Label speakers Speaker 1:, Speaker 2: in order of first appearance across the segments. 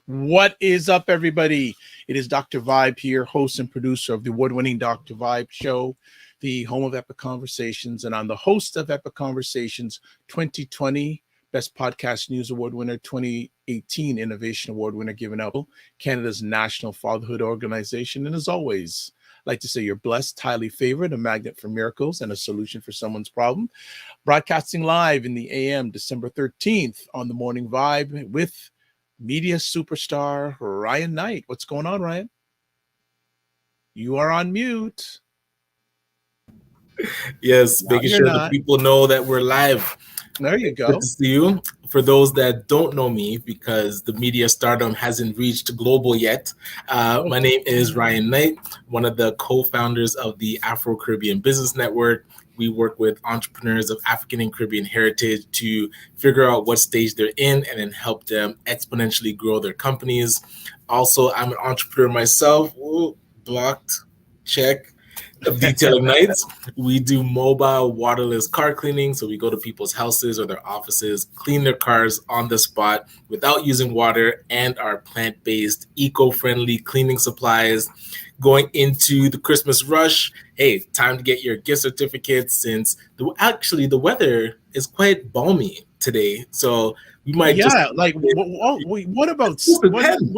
Speaker 1: What is up, everybody? It is Dr. Vibe here, host and producer of the award-winning Dr. Vibe Show, the home of Epic Conversations, and I'm the host of Epic Conversations 2020 Best Podcast News Award winner, 2018 Innovation Award winner, given out Canada's National Fatherhood Organization. And as always, I'd like to say you're blessed, highly favored, a magnet for miracles, and a solution for someone's problem. Broadcasting live in the AM, December 13th on the Morning Vibe with media superstar Ryan Knight. What's going on, Ryan? You are on mute.
Speaker 2: Yes, making sure the people know that we're live.
Speaker 1: There you go.
Speaker 2: Good to see you. For those that don't know me, because the media stardom hasn't reached global yet, my name is Ryan Knight, one of the co-founders of the Afro-Caribbean Business Network. We work with entrepreneurs of African and Caribbean heritage to figure out what stage they're in and then help them exponentially grow their companies. Also, I'm an entrepreneur myself. Ooh, blocked. Check. Of Detailing Nights. We do mobile waterless car cleaning. So we go to people's houses or their offices, clean their cars on the spot without using water, and our plant-based, eco-friendly cleaning supplies. Going into the Christmas rush, hey, time to get your gift certificates since the weather is quite balmy today. So we might
Speaker 1: what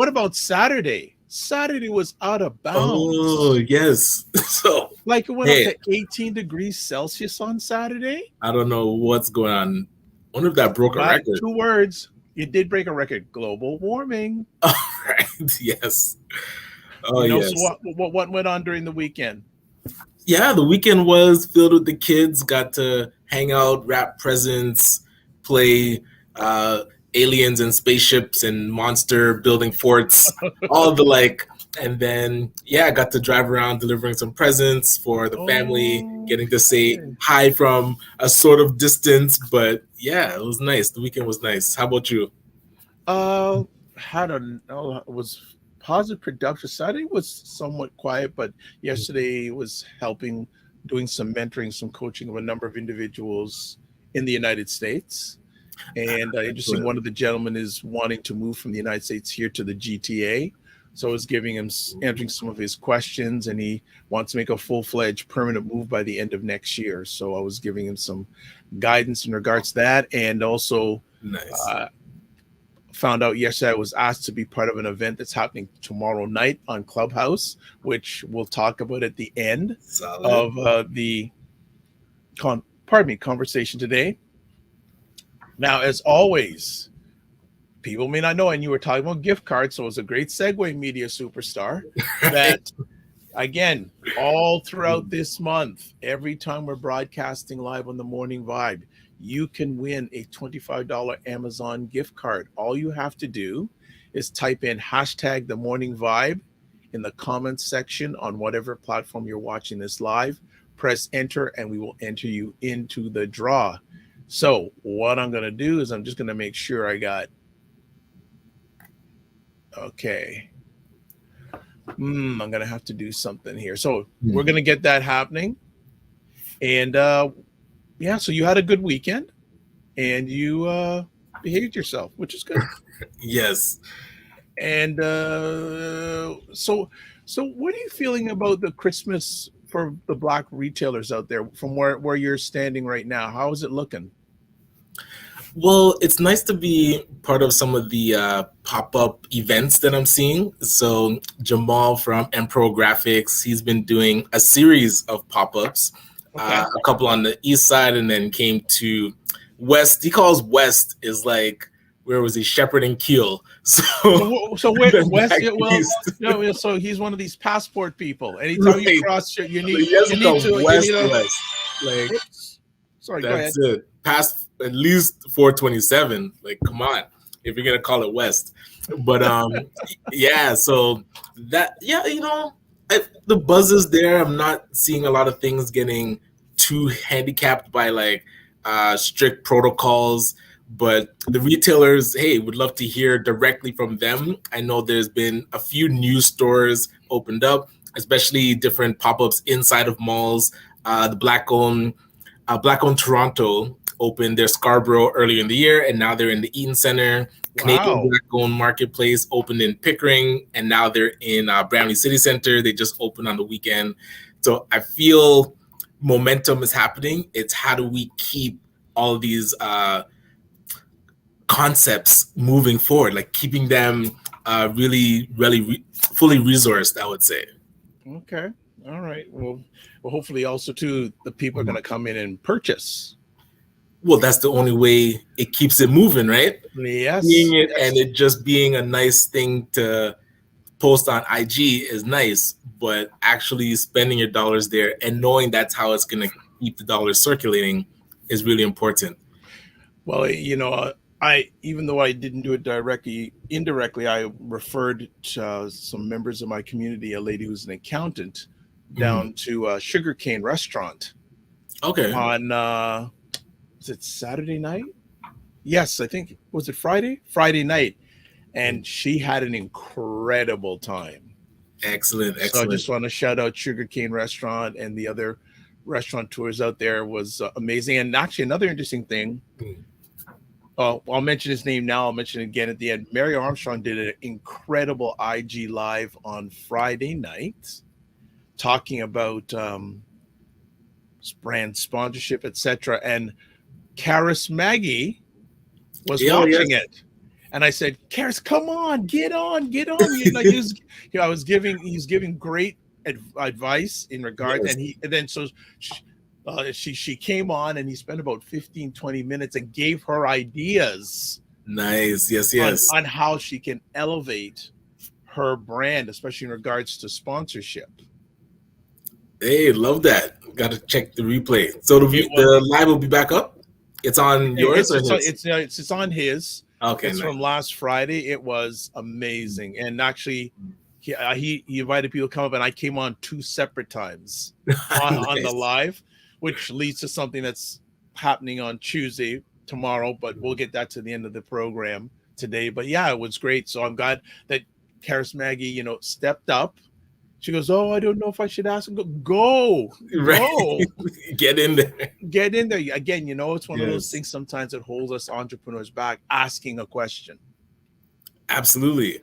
Speaker 1: about Saturday? Saturday was out of bounds.
Speaker 2: Oh, yes. So
Speaker 1: it went up to 18 degrees Celsius on Saturday.
Speaker 2: I don't know what's going on. I wonder if that broke a record.
Speaker 1: 2 words. It did break a record. Global warming.
Speaker 2: All right. Yes. Oh, yes.
Speaker 1: So what went on during the weekend?
Speaker 2: Yeah, the weekend was filled with the kids. Got to hang out, wrap presents, play aliens and spaceships and monster building forts, all of the like. And then, I got to drive around delivering some presents for the family, getting to say hi from a sort of distance. But yeah, it was nice. The weekend was nice. How about you?
Speaker 1: It was positive production. Saturday was somewhat quiet, but yesterday was doing some mentoring, some coaching of a number of individuals in the United States. And interesting, one of the gentlemen is wanting to move from the United States here to the GTA. So I was answering some of his questions, and he wants to make a full-fledged permanent move by the end of next year. So I was giving him some guidance in regards to that. And also found out yesterday I was asked to be part of an event that's happening tomorrow night on Clubhouse, which we'll talk about at the end of the conversation today. Now, as always, people may not know, and you were talking about gift cards, so it was a great segue, media superstar, that, again, all throughout this month, every time we're broadcasting live on the Morning Vibe, you can win a $25 Amazon gift card. All you have to do is type in hashtag the Morning Vibe in the comments section on whatever platform you're watching this live. Press enter, and we will enter you into the draw. So what I'm going to do is I'm just going to make sure I got, okay. I'm going to have to do something here. So we're going to get that happening. And so you had a good weekend and you behaved yourself, which is good.
Speaker 2: Yes.
Speaker 1: And so what are you feeling about the Christmas for the Black retailers out there from where you're standing right now? How is it looking?
Speaker 2: Well, it's nice to be part of some of the pop-up events that I'm seeing. So Jamal from Empro Graphics, he's been doing a series of pop-ups,
Speaker 1: Okay.
Speaker 2: a couple on the east side, and then came to west. He calls west is like, where was he? Shepherd and Keel. So,
Speaker 1: So where
Speaker 2: then
Speaker 1: West?
Speaker 2: back
Speaker 1: Yeah, well,
Speaker 2: east.
Speaker 1: no. So he's one of these passport people. Anytime you
Speaker 2: Right.
Speaker 1: cross, you
Speaker 2: So
Speaker 1: need
Speaker 2: he has
Speaker 1: you
Speaker 2: to
Speaker 1: need
Speaker 2: come
Speaker 1: to you
Speaker 2: west
Speaker 1: need a.
Speaker 2: west. Like,
Speaker 1: Oops. Sorry, go ahead.
Speaker 2: that's it. Past at least 427. Like, come on, if you're gonna call it west. But yeah. So that, yeah, the buzz is there. I'm not seeing a lot of things getting too handicapped by like strict protocols. But the retailers, hey, would love to hear directly from them. I know there's been a few new stores opened up, especially different pop-ups inside of malls. The Black-owned Toronto opened their Scarborough earlier in the year, and now they're in the Eaton Center. Canadian
Speaker 1: Wow.
Speaker 2: Black-owned Marketplace opened in Pickering, and now they're in Bramley City Center. They just opened on the weekend. So I feel momentum is happening. It's how do we keep all of these concepts moving forward, like keeping them really fully resourced, I would say.
Speaker 1: Okay. All right. Well, hopefully also too the people are going to come in and purchase.
Speaker 2: Well, that's the only way it keeps it moving, right?
Speaker 1: Yes.
Speaker 2: Seeing it
Speaker 1: Yes.
Speaker 2: and it just being a nice thing to post on IG is nice, but actually spending your dollars there and knowing that's how it's going to keep the dollars circulating is really important.
Speaker 1: Well, I even though I didn't do it directly, indirectly, I referred to some members of my community, a lady who's an accountant, down to a sugarcane restaurant
Speaker 2: Okay.
Speaker 1: on was it Saturday night? Yes, I think was it Friday? Friday night, and she had an incredible time.
Speaker 2: Excellent.
Speaker 1: So I just want to shout out Sugarcane Restaurant and the other restaurateurs out there was amazing. And actually, another interesting thing. I'll mention his name now. I'll mention it again at the end. Mary Armstrong did an incredible IG live on Friday night, talking about brand sponsorship, etc. And Karis Maggie was watching it, and I said, "Karis, come on, get on!" Like he's giving great advice in regards, and then so. She came on and he spent about 15-20 minutes and gave her ideas.
Speaker 2: Nice. Yes.
Speaker 1: On how she can elevate her brand, especially in regards to sponsorship.
Speaker 2: Hey, love that. Got to check the replay. So the live will be back up. It's on yours or his?
Speaker 1: It's on his.
Speaker 2: Okay,
Speaker 1: it's nice. From last Friday. It was amazing, and actually, he invited people to come up, and I came on 2 separate times on the live, which leads to something that's happening on Tuesday tomorrow, but we'll get that to the end of the program today. But yeah, it was great. So I'm glad that Karis Maggie, stepped up. She goes, "Oh, I don't know if I should ask him." Go.
Speaker 2: Get in there.
Speaker 1: Again, it's one of those things sometimes that holds us entrepreneurs back, asking a question.
Speaker 2: Absolutely.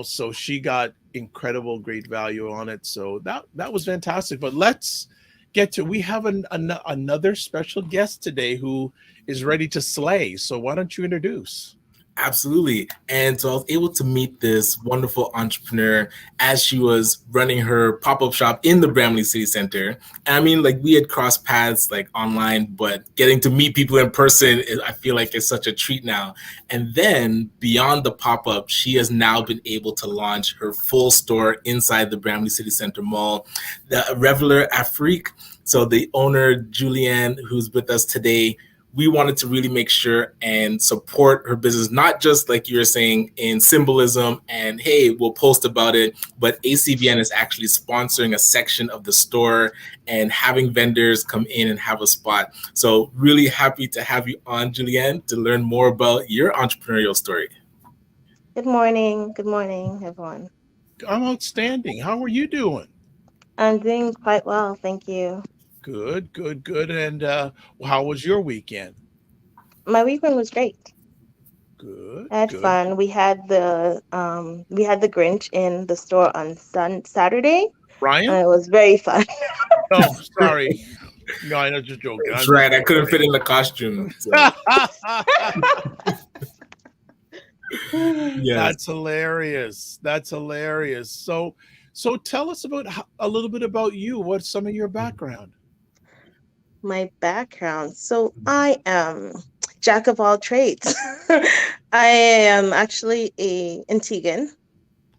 Speaker 1: So she got incredible, great value on it. So that was fantastic. But let's we have another special guest today who is ready to slay. So why don't you introduce?
Speaker 2: Absolutely. And so I was able to meet this wonderful entrepreneur as she was running her pop-up shop in the Bramley City Center. And I mean, like, we had crossed paths like online, but getting to meet people in person, I feel like it's such a treat now. And then beyond the pop-up, she has now been able to launch her full store inside the Bramley City Center Mall, the Reveler Afrique. So the owner, Juliann, who's with us today, we wanted to really make sure and support her business, not just like you were saying in symbolism and, hey, we'll post about it, but ACBN is actually sponsoring a section of the store and having vendors come in and have a spot. So really happy to have you on, Juliann, to learn more about your entrepreneurial story.
Speaker 3: Good morning. Good morning, everyone.
Speaker 1: I'm outstanding. How are you doing?
Speaker 3: I'm doing quite well, thank you.
Speaker 1: Good. And how was your weekend?
Speaker 3: My weekend was great.
Speaker 1: Good.
Speaker 3: I had fun. We had the Grinch in the store on Saturday,
Speaker 1: Ryan?
Speaker 3: It was very fun.
Speaker 1: Oh, sorry. No, I know, just joking.
Speaker 2: That's right. I couldn't fit in the costume. So. Yes.
Speaker 1: That's hilarious. That's hilarious. So tell us about a little bit about you. What's some of your background?
Speaker 3: My background. So I am jack of all trades. I am actually a Antiguan,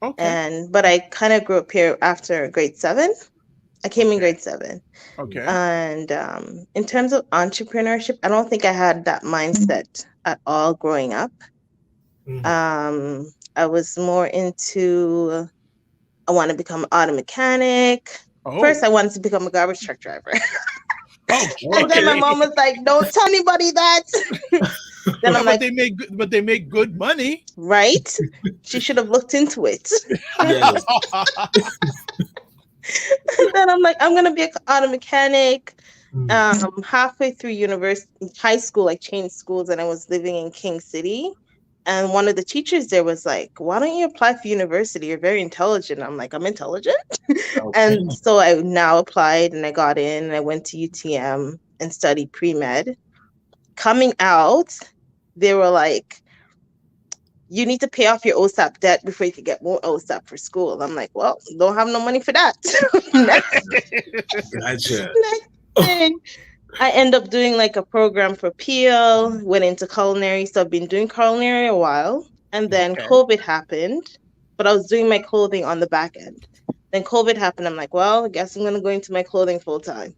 Speaker 3: but I kind of grew up here after grade 7. I came in grade 7.
Speaker 1: Okay.
Speaker 3: And in terms of entrepreneurship, I don't think I had that mindset at all growing up.
Speaker 2: Mm-hmm.
Speaker 3: I was more into, I want to become an auto mechanic. First, I wanted to become a garbage truck driver. And then my mom was like, "Don't tell anybody that." Then I'm like,
Speaker 1: but they make good money,
Speaker 3: right? She should have looked into it.
Speaker 2: Yes.
Speaker 3: Then I'm like, I'm gonna be an auto mechanic. Halfway through high school, I changed schools, and I was living in King City. And one of the teachers there was like, "Why don't you apply for university? You're very intelligent." I'm like, "I'm intelligent." And so I now applied and I got in and I went to UTM and studied pre-med. Coming out, they were like, "You need to pay off your OSAP debt before you can get more OSAP for school." I'm like, "Well, don't have no money for that."
Speaker 2: Gotcha.
Speaker 3: Next thing, I end up doing like a program for PL, went into culinary. So I've been doing culinary a while. And then COVID happened, but I was doing my clothing on the back end. Then COVID happened. I'm like, well, I guess I'm going to go into my clothing full time.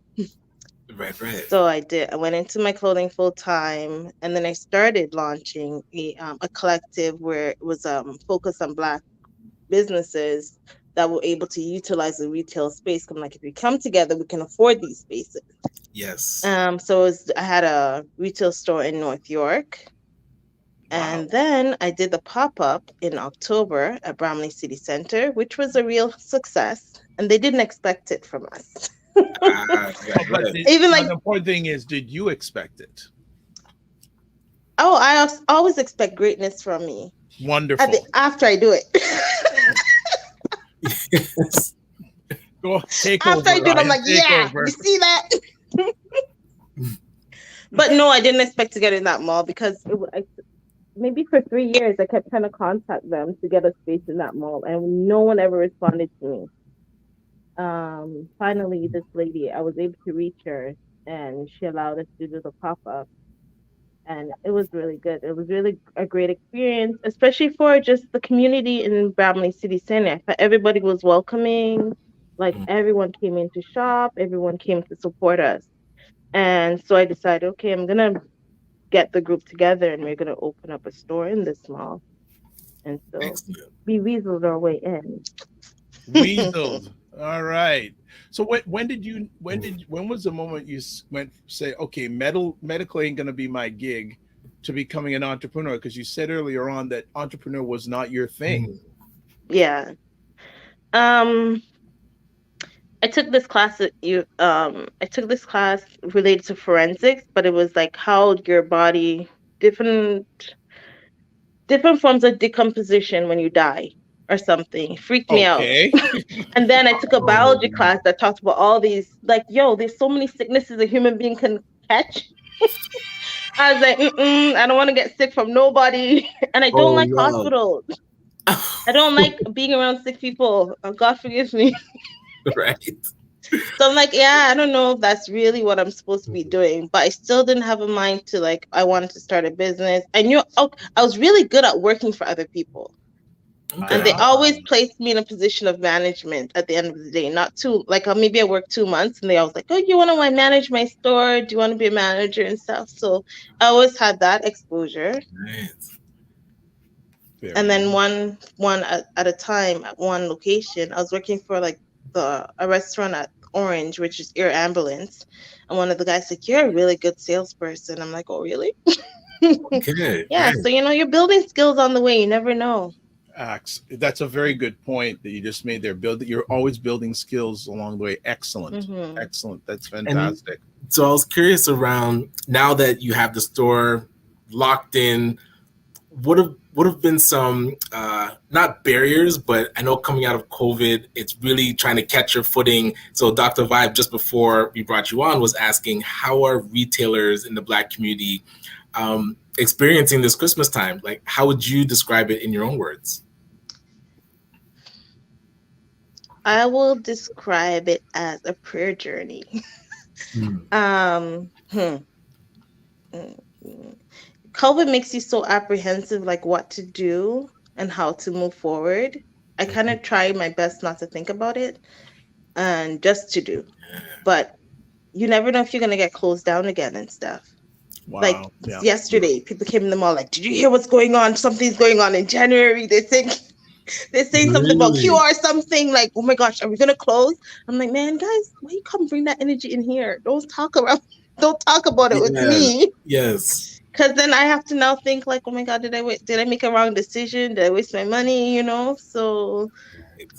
Speaker 2: Right.
Speaker 3: So I did. I went into my clothing full time. And then I started launching a collective where it was focused on Black businesses that were able to utilize the retail space. I'm like, if we come together, we can afford these spaces.
Speaker 2: Yes.
Speaker 3: So I had a retail store in North York. And then I did the pop-up in October at Bramley City Center, which was a real success. And they didn't expect it from us.
Speaker 1: Even like the important thing is, did you expect it?
Speaker 3: Oh, I always expect greatness from me.
Speaker 1: Wonderful.
Speaker 3: After I do it.
Speaker 2: Yes.
Speaker 1: Go take
Speaker 3: after
Speaker 1: over,
Speaker 3: I do it, I'm like, yeah,
Speaker 1: over.
Speaker 3: You see that? But no, I didn't expect to get in that mall because maybe for 3 years I kept trying to contact them to get a space in that mall, and no one ever responded to me. Finally, this lady, I was able to reach her, and she allowed us to do the pop-up, and it was really good. It was really a great experience, especially for just the community in Bramley City Center. Everybody was welcoming, like everyone came in to shop, everyone came to support us. And so I decided, okay, I'm going to get the group together and we're going to open up a store in this mall. And so we weaseled our way in.
Speaker 1: Weaseled. All right. So when was the moment you went say, okay, medical ain't going to be my gig, to becoming an entrepreneur? Because you said earlier on that entrepreneur was not your thing.
Speaker 3: Yeah. I took this class related to forensics, but it was like how your body, different forms of decomposition when you die or something. It freaked me out. And then I took a biology class that talked about all these, like, there's so many sicknesses a human being can catch. I was like, I don't want to get sick from nobody. And I don't like hospitals. I don't like being around sick people. Oh, God forgive me.
Speaker 2: Right.
Speaker 3: So I'm like, I don't know if that's really what I'm supposed to be doing, but I still didn't have a mind to, like, I wanted to start a business. I knew I was really good at working for other people. Okay. And they always placed me in a position of management at the end of the day. Not too, like, maybe I worked 2 months and they always like, oh, you want to manage my store? Do you want to be a manager and stuff? So I always had that exposure. Nice. And then one at a time at one location, I was working for like a restaurant at Orange, which is Air Ambulance. And one of the guys said, you're a really good salesperson. I'm like, oh, really? Okay. Yeah. Nice. So, you're building skills on the way. You never know.
Speaker 1: That's a very good point that you just made there. You're always building skills along the way. Excellent. Mm-hmm. Excellent. That's fantastic.
Speaker 2: And so I was curious around, now that you have the store locked in, what have been some, not not barriers, but I know coming out of COVID, it's really trying to catch your footing. So Dr. Vibe, just before we brought you on, was asking, how are retailers in the Black community experiencing this Christmas time? Like, how would you describe it in your own words?
Speaker 3: I will describe it as a prayer journey. COVID makes you so apprehensive, like what to do and how to move forward. I kind of try my best not to think about it and just to do. But you never know if you're going to get closed down again and stuff.
Speaker 1: Wow.
Speaker 3: Like yesterday, people came in the mall like, did you hear what's going on? Something's going on in January. They're saying something about QR something, like, oh my gosh, are we going to close? I'm like, man, guys, why you come bring that energy in here? Don't talk about it with me.
Speaker 2: Yes.
Speaker 3: Because then I have to now think like, oh my God, did I make a wrong decision? Did I waste my money? So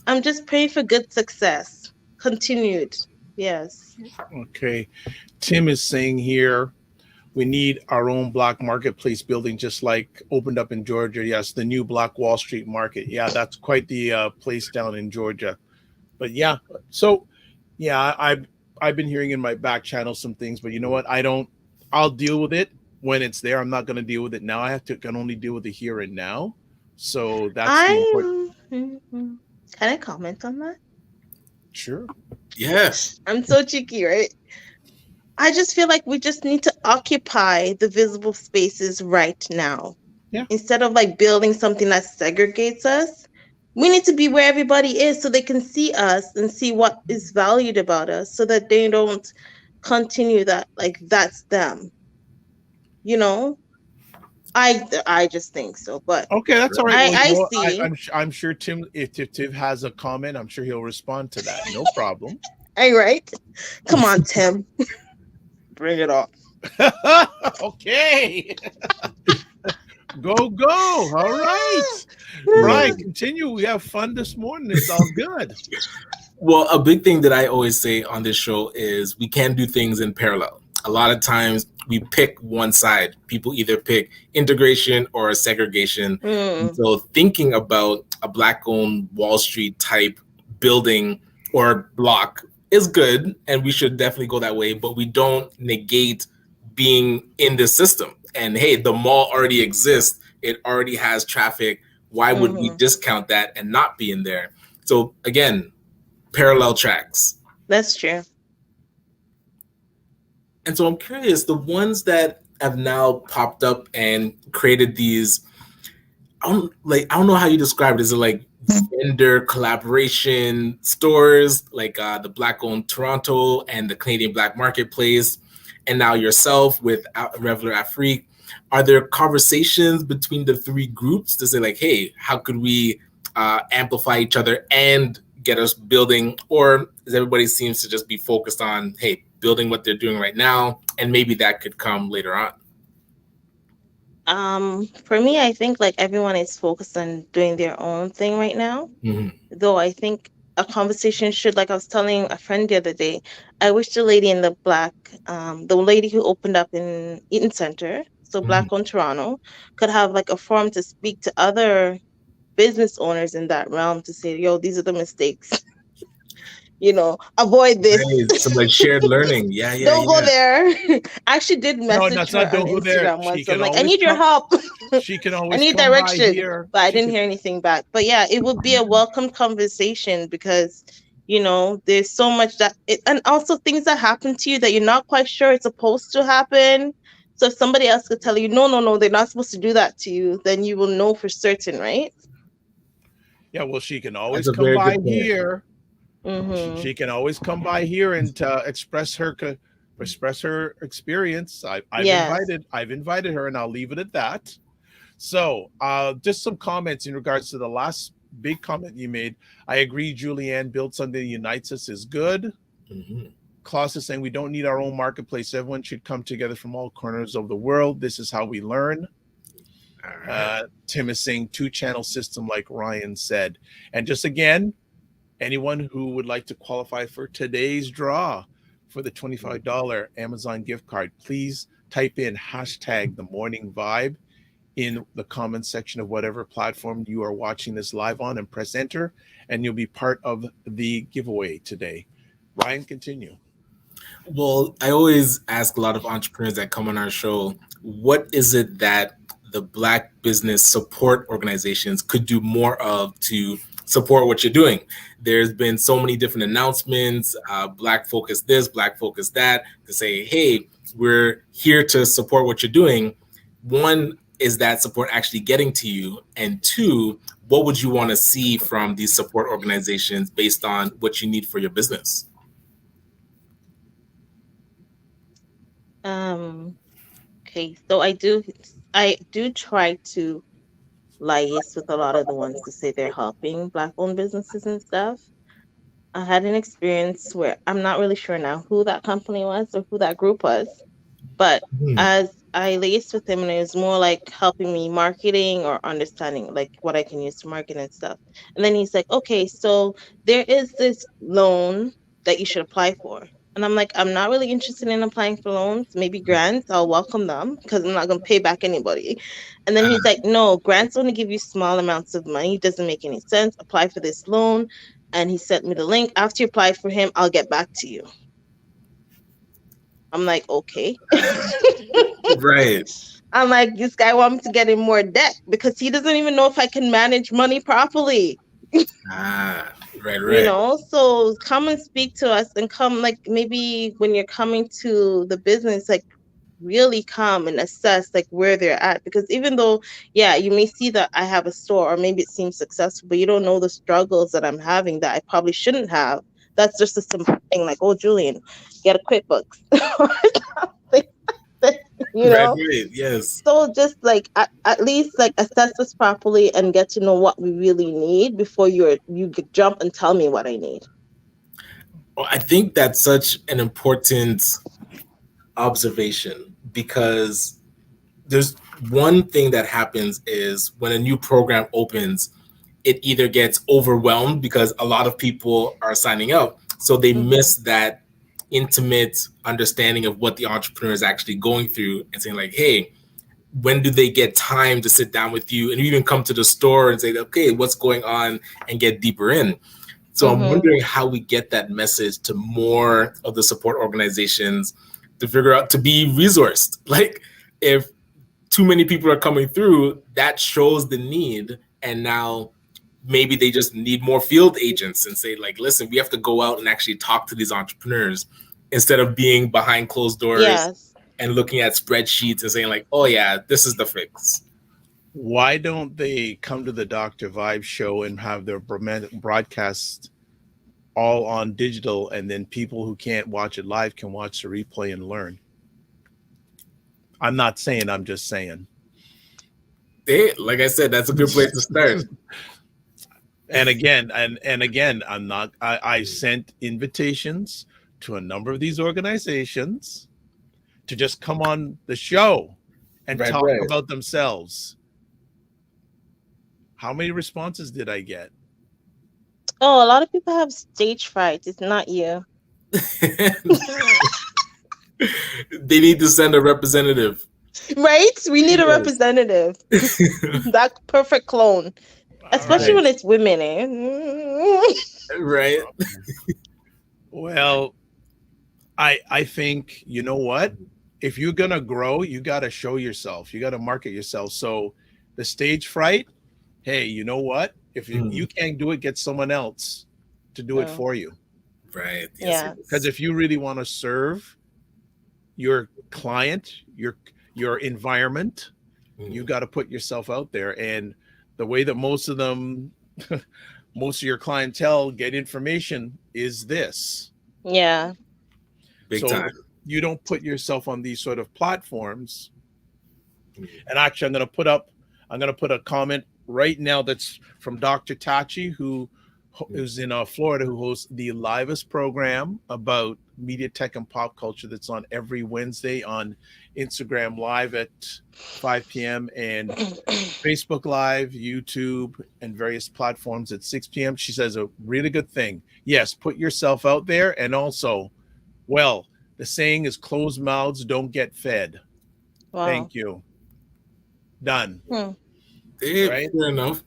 Speaker 3: I'm just praying for good success. Continued. Yes.
Speaker 1: Okay. Tim is saying here, we need our own Black marketplace building, just like opened up in Georgia. Yes, the new Black Wall Street Market. Yeah, that's quite the place down in Georgia. But yeah, so yeah, I've been hearing in my back channel some things, but you know what? I'll deal with it when it's there. I'm not going to deal with it now. I can only deal with it here and now. So that's the important.
Speaker 3: Can I comment on that?
Speaker 1: Sure.
Speaker 2: Yes.
Speaker 3: I'm so cheeky, right? I just feel like we just need to occupy the visible spaces right now.
Speaker 1: Yeah.
Speaker 3: Instead of like building something that segregates us, we need to be where everybody is so they can see us and see what is valued about us so that they don't continue that, like that's them. I just think so, but
Speaker 1: okay, that's all right.
Speaker 3: I see.
Speaker 1: I'm sure Tim, if Tim has a comment, I'm sure he'll respond to that. No problem.
Speaker 3: All right, come on, Tim, bring it on.
Speaker 1: Okay. Go. All right. Brian, continue. We have fun this morning. It's all good.
Speaker 2: Well, a big thing that I always say on this show is we can do things in parallel. A lot of times we pick one side. People either pick integration or segregation. And so thinking about a Black-owned Wall Street type building or block is good, and we should definitely go that way, but we don't negate being in the system. And hey, the mall already exists. It already has traffic. Why would we discount that and not be in there? So again, parallel tracks.
Speaker 3: That's true.
Speaker 2: And so I'm curious, the ones that have now popped up and created these, I don't know how you describe it. Is it like vendor collaboration stores, like the Black-owned Toronto and the Canadian Black Marketplace, and now yourself with Reveler Afrique? Are there conversations between the three groups to say like, hey, how could we amplify each other and get us building? Or does everybody seems to just be focused on, hey, building what they're doing right now, and maybe that could come later on?
Speaker 3: For me, I think like everyone is focused on doing their own thing right now. Though I think a conversation should, like I was telling a friend the other day, I wish the lady in the black, the lady who opened up in Eaton Center, so Black-owned Toronto, could have like a forum to speak to other business owners in that realm to say, yo, these are the mistakes. Avoid this.
Speaker 2: Right. Some like shared learning. Yeah.
Speaker 3: Don't go there. I actually did message her on Instagram once. I'm like, I need your help.
Speaker 1: She can always
Speaker 3: I need direction, but I didn't hear anything back. But yeah, it would be a welcome conversation because, there's so much and also things that happen to you that you're not quite sure it's supposed to happen. So if somebody else could tell you, no, they're not supposed to do that to you, then you will know for certain, right?
Speaker 1: Yeah, well, she can always come by here. She can always come by here and express her experience. I've invited her, and I'll leave it at that. So just some comments in regards to the last big comment you made. I agree, Julianne, build something that unites us is good. Klaus is saying we don't need our own marketplace. Everyone should come together from all corners of the world. This is how we learn. Tim is saying 2-channel system, like Ryan said. And just again, anyone who would like to qualify for today's draw for the $25 Amazon gift card, please type in #TheMorningVibe in the comment section of whatever platform you are watching this live on and press enter, and you'll be part of the giveaway today. Ryan, continue.
Speaker 2: Well, I always ask a lot of entrepreneurs that come on our show, what is it that the Black business support organizations could do more of to support what you're doing? There's been so many different announcements, Black focus this, Black focus that, to say, hey, we're here to support what you're doing. One, is that support actually getting to you? And two, what would you want to see from these support organizations based on what you need for your business?
Speaker 3: Okay, so I do try to liaise with a lot of the ones to say they're helping Black-owned businesses and stuff. I had an experience where I'm not really sure now who that company was or who that group was, but as I liaised with him, and it was more like helping me marketing or understanding like what I can use to market and stuff. And then he's like, okay, so there is this loan that you should apply for. And I'm like, I'm not really interested in applying for loans. Maybe grants, I'll welcome them because I'm not going to pay back anybody. And then he's like, no, grants only give you small amounts of money. It doesn't make any sense. Apply for this loan. And he sent me the link. After you apply for him, I'll get back to you. I'm like, okay.
Speaker 2: Right.
Speaker 3: I'm like, this guy wants me to get in more debt because he doesn't even know if I can manage money properly.
Speaker 2: Right.
Speaker 3: You know, so come and speak to us, and come, like, maybe when you're coming to the business, like, really come and assess like where they're at, because even though, yeah, you may see that I have a store or maybe it seems successful, but you don't know the struggles that I'm having that I probably shouldn't have. That's just a simple thing like, oh, Julian, get a QuickBooks. You know,
Speaker 2: right, yes.
Speaker 3: So just like at least like assess us properly and get to know what we really need before you jump and tell me what I need.
Speaker 2: Well, I think that's such an important observation, because there's one thing that happens is when a new program opens, it either gets overwhelmed because a lot of people are signing up, so they miss that intimate understanding of what the entrepreneur is actually going through, and saying like, hey, when do they get time to sit down with you and even come to the store and say, okay, what's going on, and get deeper in. So I'm wondering how we get that message to more of the support organizations to figure out, to be resourced. Like, if too many people are coming through, that shows the need. And now maybe they just need more field agents and say like, listen, we have to go out and actually talk to these entrepreneurs instead of being behind closed doors and looking at spreadsheets and saying like, oh yeah, this is the fix.
Speaker 1: Why don't they come to the Dr. Vibe show and have their broadcast all on digital, and then people who can't watch it live can watch the replay and learn? I'm not saying, I'm just saying.
Speaker 2: Hey, like I said, that's a good place to start.
Speaker 1: And again, I sent invitations to a number of these organizations to just come on the show and talk about themselves. How many responses did I get?
Speaker 3: Oh, a lot of people have stage fright. It's not you.
Speaker 2: They need to send a representative.
Speaker 3: Right? We need a representative. That perfect clone. Especially when it's women, eh?
Speaker 2: Right.
Speaker 1: Well, I think, you know what? If you're going to grow, you got to show yourself. You got to market yourself. So the stage fright, hey, you know what? If you can't do it, get someone else to do it for you.
Speaker 2: Right.
Speaker 3: Yes.
Speaker 1: Because if you really want to serve your client, your environment, you got to put yourself out there. And the way that most of your clientele get information is this.
Speaker 3: Yeah.
Speaker 2: Big time.
Speaker 1: You don't put yourself on these sort of platforms. And actually, I'm going to put a comment right now that's from Dr. Tachi, who is in Florida, who hosts the Livest program about media, tech, and pop culture that's on every Wednesday on Instagram Live at 5 p.m. and Facebook Live, YouTube, and various platforms at 6 p.m. She says a really good thing. Yes, put yourself out there. And also, well, the saying is closed mouths don't get fed.
Speaker 3: Wow.
Speaker 1: Thank you. Done. Right.
Speaker 2: Fair enough.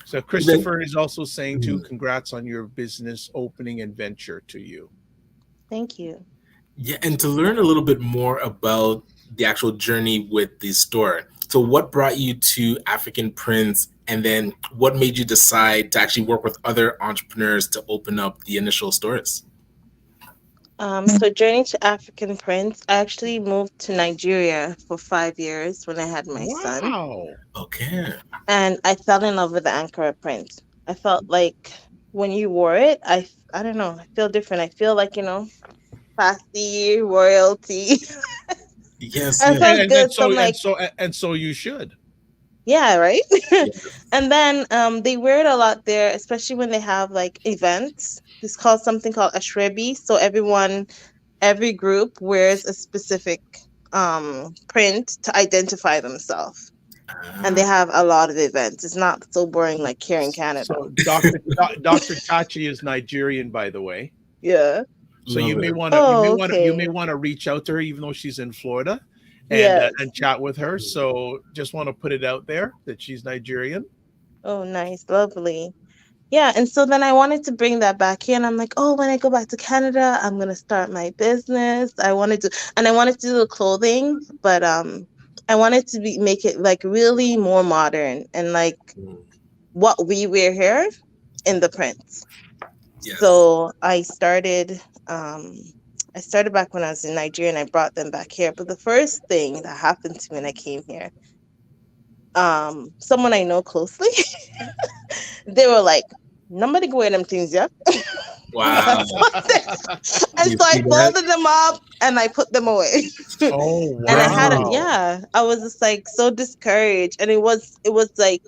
Speaker 1: So Christopher is also saying too, congrats on your business opening and venture to you.
Speaker 3: Thank you.
Speaker 2: Yeah, and to learn a little bit more about the actual journey with the store. So what brought you to African Prints, and then what made you decide to actually work with other entrepreneurs to open up the initial stores?
Speaker 3: So journey to African Prince, I actually moved to Nigeria for 5 years when I had my son.
Speaker 1: Wow.
Speaker 2: Okay.
Speaker 3: And I fell in love with the Ankara print. I felt like when you wore it, I don't know, I feel different. I feel like, classy, royalty.
Speaker 2: Yes.
Speaker 3: And it felt
Speaker 1: And
Speaker 3: good. So I'm like,
Speaker 1: so you should.
Speaker 3: yeah, right.
Speaker 2: Yes.
Speaker 3: And then they wear it a lot there, especially when they have like events. It's called something called ashrebi. So every group wears a specific print to identify themselves. And they have a lot of events. It's not so boring like here in Canada.
Speaker 1: So Dr. Tachi is Nigerian, by the way.
Speaker 3: Yeah.
Speaker 1: So
Speaker 2: Love
Speaker 1: you may
Speaker 2: it.
Speaker 1: want to you may
Speaker 3: okay.
Speaker 1: want to reach out to her, even though she's in Florida, and and chat with her. So just want to put it out there that she's Nigerian.
Speaker 3: Oh, nice, lovely. Yeah, and so then I wanted to bring that back here, and I'm like, oh, when I go back to Canada, I'm gonna start my business. I wanted to do the clothing, but I wanted to make it like really more modern and like what we wear here in the prints.
Speaker 2: Yes.
Speaker 3: So I started back when I was in Nigeria, and I brought them back here. But the first thing that happened to me when I came here, someone I know closely, they were like, nobody go wear them things, yeah.
Speaker 2: Wow.
Speaker 3: And so I folded them up and I put them away.
Speaker 1: Oh wow.
Speaker 3: And I had I was just like so discouraged. And it was like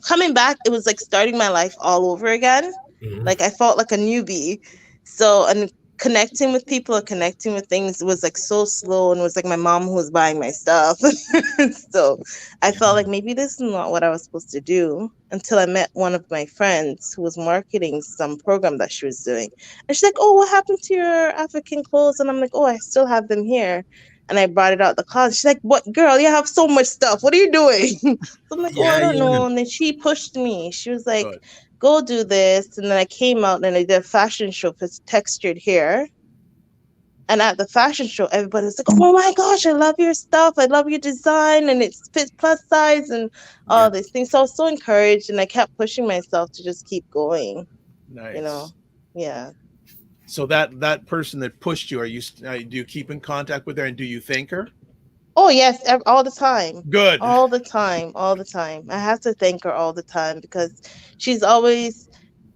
Speaker 3: coming back, it was like starting my life all over again. Like I felt like a newbie. So, and connecting with people or connecting with things was like so slow, and it was like my mom who was buying my stuff. So I felt like maybe this is not what I was supposed to do, until I met one of my friends who was marketing some program that she was doing. And she's like, oh, what happened to your African clothes? And I'm like, oh, I still have them here. And I brought it out the closet. She's like, what, girl, you have so much stuff. What are you doing? So I'm like, I don't know. And then she pushed me. She was like, go do this. And then I came out and I did a fashion show for textured hair. And at the fashion show, everybody was like, oh my gosh, I love your stuff. I love your design. And it fits plus size and all these things. So I was so encouraged, and I kept pushing myself to just keep going.
Speaker 1: Nice.
Speaker 3: Yeah.
Speaker 1: So that person that pushed you, do you keep in contact with her, and do you thank her?
Speaker 3: Oh, yes, all the time.
Speaker 1: Good.
Speaker 3: All the time. I have to thank her all the time, because she's always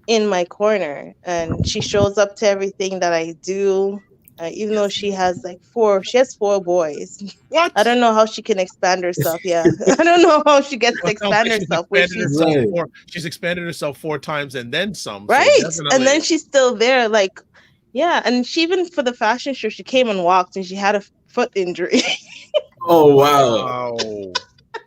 Speaker 3: in my corner, and she shows up to everything that I do. Even though she has four boys.
Speaker 1: What?
Speaker 3: I don't know how she can expand herself. Yeah. I don't know how she gets to expand herself.
Speaker 1: She's expanded herself 4 times and then some.
Speaker 3: Right.
Speaker 1: So
Speaker 3: and then she's still there. And she, even for the fashion show, she came and walked, and she had a foot injury.
Speaker 2: Oh, wow.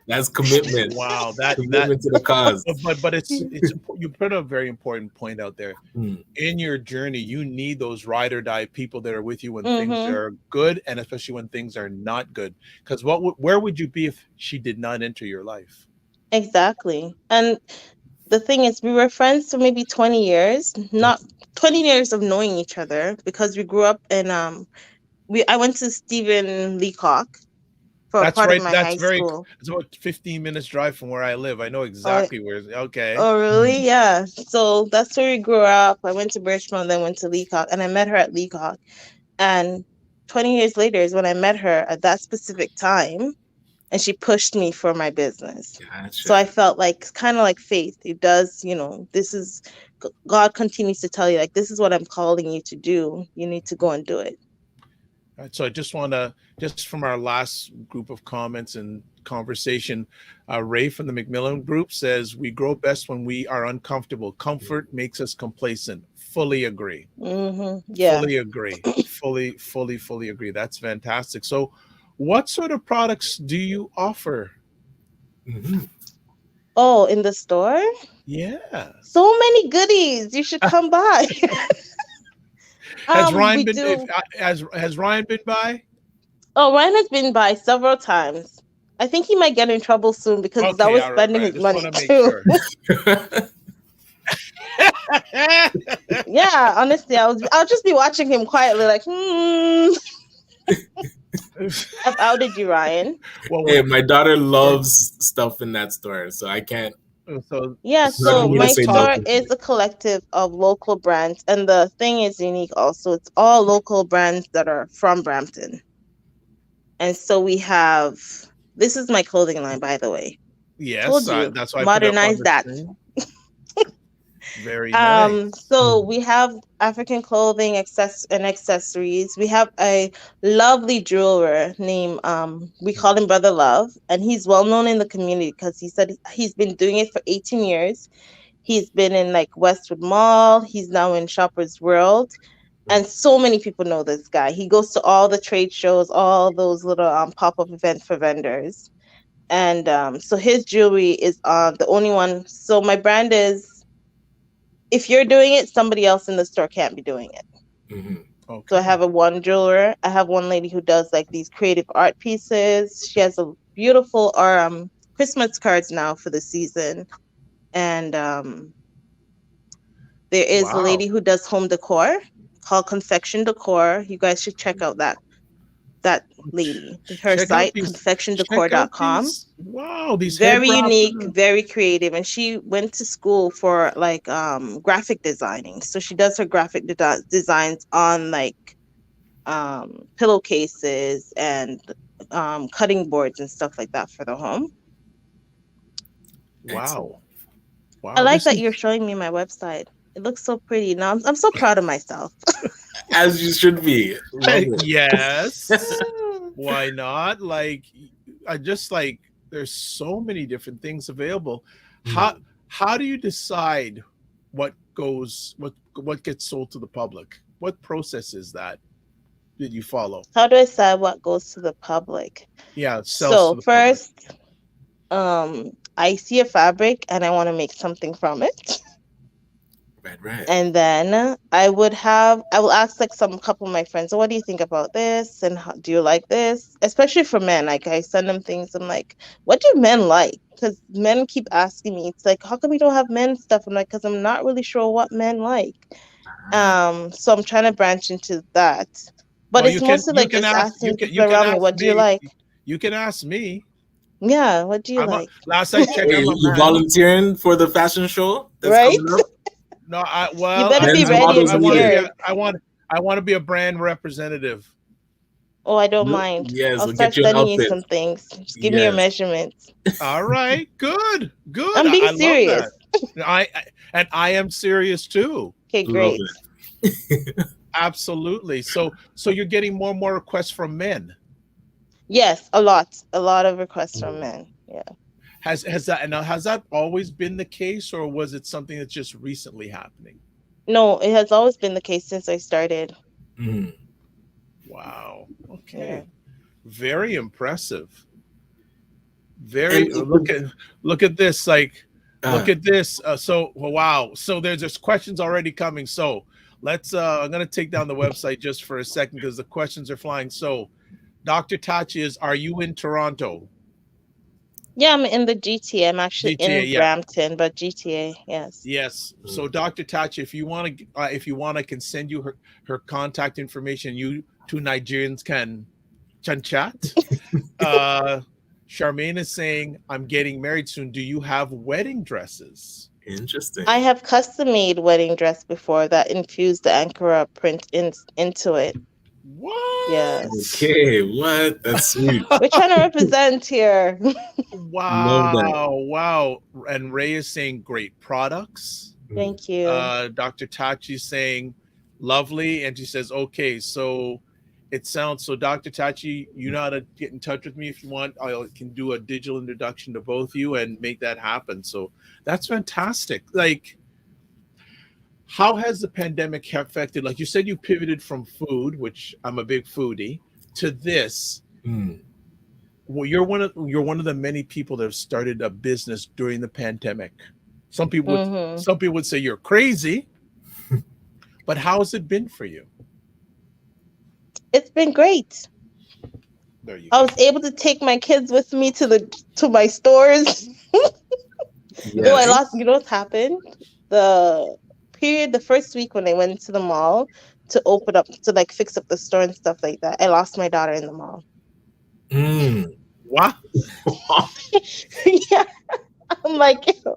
Speaker 2: That's commitment.
Speaker 1: Wow, that
Speaker 2: commitment to the cause.
Speaker 1: But it's you put a very important point out there. In your journey, you need those ride or die people that are with you when things are good, and especially when things are not good. Because where would you be if she did not enter your life?
Speaker 3: Exactly. And the thing is, we were friends for maybe 20 years, not 20 years of knowing each other, because we grew up in I went to Stephen Leacock.
Speaker 1: That's right. That's school. It's about 15 minutes drive from where I live. I know exactly where. Okay.
Speaker 3: Oh, really? Yeah. So that's where we grew up. I went to Birchmount, then went to Leacock, and I met her at Leacock. And 20 years later is when I met her at that specific time, and she pushed me for my business. Gotcha. So I felt like kind of like faith. It does, this is God continues to tell you, like, this is what I'm calling you to do. You need to go and do it.
Speaker 1: All right, so I just want to, from our last group of comments and conversation, Ray from the Macmillan group says, we grow best when we are uncomfortable. Comfort makes us complacent. Fully agree.
Speaker 3: Yeah.
Speaker 1: Fully agree. fully agree. That's fantastic. So what sort of products do you offer?
Speaker 3: Oh, in the store?
Speaker 1: Yeah.
Speaker 3: So many goodies. You should come by.
Speaker 1: Has Ryan been by?
Speaker 3: Oh, Ryan has been by several times. I think he might get in trouble soon because he's
Speaker 1: Okay,
Speaker 3: always
Speaker 1: all right,
Speaker 3: spending
Speaker 1: right.
Speaker 3: his
Speaker 1: Just
Speaker 3: money
Speaker 1: want to make
Speaker 3: too.
Speaker 1: sure.
Speaker 3: Yeah, honestly, I'll just be watching him quietly, like, I've outed you, Ryan.
Speaker 1: Well,
Speaker 2: Hey, my daughter loves stuff in that store, so I can't.
Speaker 1: so
Speaker 3: Yeah,
Speaker 2: It's hard
Speaker 3: so
Speaker 2: for me to
Speaker 3: my
Speaker 1: let's
Speaker 2: say
Speaker 1: talk.
Speaker 2: no
Speaker 3: store
Speaker 2: to
Speaker 3: is a collective of local brands, and the thing is unique also. It's all local brands that are from Brampton. And so we have, this is my clothing line, by the way.
Speaker 1: Yes,
Speaker 3: Told you,
Speaker 1: that's why I put up on
Speaker 3: modernize
Speaker 1: the
Speaker 3: that.
Speaker 1: screen. Very nice.
Speaker 3: So we have African clothing and accessories. We have a lovely jeweler named we call him Brother Love, and he's well known in the community because he said he's been doing it for 18 years. He's been in like Westwood Mall. He's now in Shoppers World, and so many people know this guy. He goes to all the trade shows, all those little pop-up events for vendors, and so his jewelry is the only one. So my brand is, if you're doing it, somebody else in the store can't be doing it.
Speaker 2: Mhm.
Speaker 1: Okay.
Speaker 3: So I have one jeweler. I have one lady who does like these creative art pieces. She has a beautiful Christmas cards now for the season. And there is a
Speaker 1: Wow.
Speaker 3: lady who does home decor called Confection Decor. You guys should check out that lady. Her
Speaker 1: Check out
Speaker 3: site,
Speaker 1: these. Check out
Speaker 3: confectiondecor.com.
Speaker 1: these. Wow, these
Speaker 3: Very
Speaker 1: head
Speaker 3: unique,
Speaker 1: wraps.
Speaker 3: very creative, and she went to school for like graphic designing. So she does her graphic designs on like pillowcases and cutting boards and stuff like that for the home.
Speaker 1: Wow.
Speaker 3: I
Speaker 1: Wow.
Speaker 3: like
Speaker 1: This
Speaker 3: that you're
Speaker 1: is
Speaker 3: showing me my website. It looks so pretty. Now I'm so proud of myself.
Speaker 2: As you should be. Love it.
Speaker 1: yes. Why not? Like, I just like there's so many different things available. How do you decide what gets sold to the public? What process is that you follow?
Speaker 3: How do I decide what goes to the public?
Speaker 1: Yeah, it sells to
Speaker 3: So
Speaker 1: the public.
Speaker 3: first, I see a fabric and I want to make something from it.
Speaker 2: Right.
Speaker 3: And then I will ask like some couple of my friends, "So what do you think about this? And do you like this?" Especially for men, like I send them things. I'm like, "What do men like?" Because men keep asking me. It's like, "How come we don't have men stuff?" I'm like, "Because I'm not really sure what men like." So I'm trying to branch into that, but
Speaker 1: Well,
Speaker 3: it's mostly
Speaker 1: you
Speaker 3: like
Speaker 1: can
Speaker 3: just
Speaker 1: ask
Speaker 3: asking
Speaker 1: you
Speaker 3: people
Speaker 1: can
Speaker 3: around me,
Speaker 1: ask
Speaker 3: "What do you
Speaker 1: me.
Speaker 3: like?"
Speaker 1: You can ask me.
Speaker 3: Yeah, what do you
Speaker 1: I'm a,
Speaker 3: like?
Speaker 1: last I checked,
Speaker 2: Wait,
Speaker 1: I'm a
Speaker 2: you
Speaker 1: man.
Speaker 2: volunteering for the fashion show that's
Speaker 3: Right?
Speaker 2: coming up?
Speaker 1: No,
Speaker 3: You better be
Speaker 2: Men's
Speaker 3: ready and
Speaker 2: models
Speaker 1: I want to be
Speaker 2: needed.
Speaker 3: prepared.
Speaker 1: I want to be a brand representative.
Speaker 3: Oh, I don't mind.
Speaker 2: Yes,
Speaker 3: I'll
Speaker 2: we'll
Speaker 3: start
Speaker 2: get you an
Speaker 3: sending you
Speaker 2: outfit.
Speaker 3: some things. Just give me your
Speaker 2: Yes.
Speaker 3: measurements.
Speaker 1: All right, good, good.
Speaker 3: I'm being
Speaker 1: I love
Speaker 3: serious.
Speaker 1: that. And I am serious too.
Speaker 3: Okay,
Speaker 2: Love
Speaker 3: great.
Speaker 2: it.
Speaker 1: Absolutely. So you're getting more and more requests from men.
Speaker 3: Yes, a lot of requests from men. Yeah.
Speaker 1: Has that always been the case, or was it something that's just recently happening?
Speaker 3: No, it has always been the case since I started.
Speaker 2: Mhm.
Speaker 1: Wow. Okay.
Speaker 3: Yeah.
Speaker 1: Very impressive.
Speaker 2: And
Speaker 1: Very look at this. Like look at this. Wow. So there's just questions already coming. So let's I'm gonna take down the website just for a second because the questions are flying. So Dr. Tachi are you in Toronto?
Speaker 3: Yeah, I'm in the GTA. I'm actually
Speaker 1: GTA,
Speaker 3: in
Speaker 1: yeah.
Speaker 3: Brampton, but GTA, yes.
Speaker 1: Yes. So Dr. Tachi, if you want, I can send you her contact information. You two Nigerians can chat. Charmaine is saying, I'm getting married soon. Do you have wedding dresses?
Speaker 2: Interesting.
Speaker 3: I have custom made wedding dress before that infused the Ankara print into it.
Speaker 1: What?
Speaker 3: Yes.
Speaker 2: Okay, what? That's sweet.
Speaker 3: We're trying to represent here.
Speaker 2: Love that.
Speaker 1: Wow. And Ray is saying great products.
Speaker 3: Thank you.
Speaker 1: Dr. Tachi is saying lovely. And she says, okay, so it sounds so Dr. Tachi, you know how to get in touch with me if you want. I can do a digital introduction to both you and make that happen. So that's fantastic. Like, how has the pandemic affected? Like you said, you pivoted from food, which I'm a big foodie, to this. Well, you're one of the many people that have started a business during the pandemic. Some people would say you're crazy, but how has it been for you?
Speaker 3: It's been great.
Speaker 1: There you
Speaker 3: I
Speaker 1: go.
Speaker 3: was able to take my kids with me to my stores. Though I
Speaker 2: Yes.
Speaker 3: lost, you know what happened? The the first week when I went to the mall to open up, to like fix up the store and stuff like that, I lost my daughter in the mall.
Speaker 2: Mm.
Speaker 1: What?
Speaker 3: Yeah, I'm like, ew.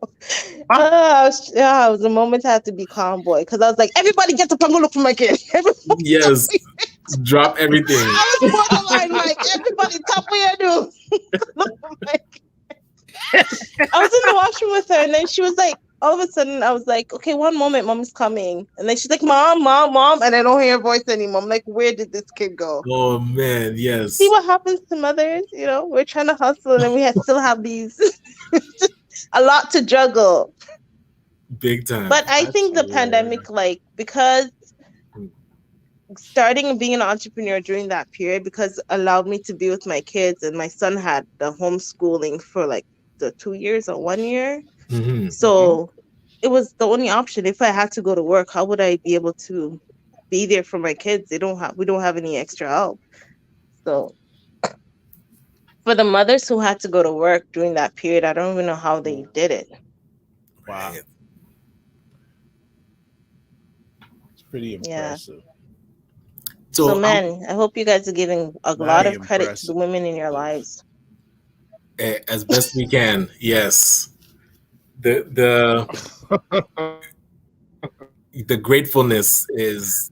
Speaker 3: It was a moment I had to be calm, boy, because I was like, everybody get up and go look for my kid. Everybody
Speaker 2: Yes. Drop everything.
Speaker 3: I was borderline, like, everybody top of your do. Look for my kid. I was in the washroom with her, and then she was like, all of a sudden, I was like, okay, one moment, mom's coming. And then she's like, mom, mom, mom. And I don't hear her voice anymore. I'm like, where did this kid go?
Speaker 2: Oh man, yes.
Speaker 3: See what happens to mothers? You know, we're trying to hustle, and then still have these, a lot to juggle.
Speaker 2: Big time.
Speaker 3: But I
Speaker 1: That's
Speaker 3: think the
Speaker 1: hilarious.
Speaker 3: pandemic, like, because starting and being an entrepreneur during that period, because allowed me to be with my kids, and my son had the homeschooling for like the 2 years or 1 year.
Speaker 2: Mm-hmm.
Speaker 3: So it was the only option. If I had to go to work, how would I be able to be there for my kids? We don't have any extra help. So for the mothers who had to go to work during that period, I don't even know how they did it.
Speaker 1: Wow.
Speaker 2: Right.
Speaker 1: It's pretty impressive.
Speaker 3: So man, I hope you guys are giving a lot of credit to the
Speaker 1: impressive.
Speaker 3: women in your lives.
Speaker 2: As best we can, yes. The gratefulness is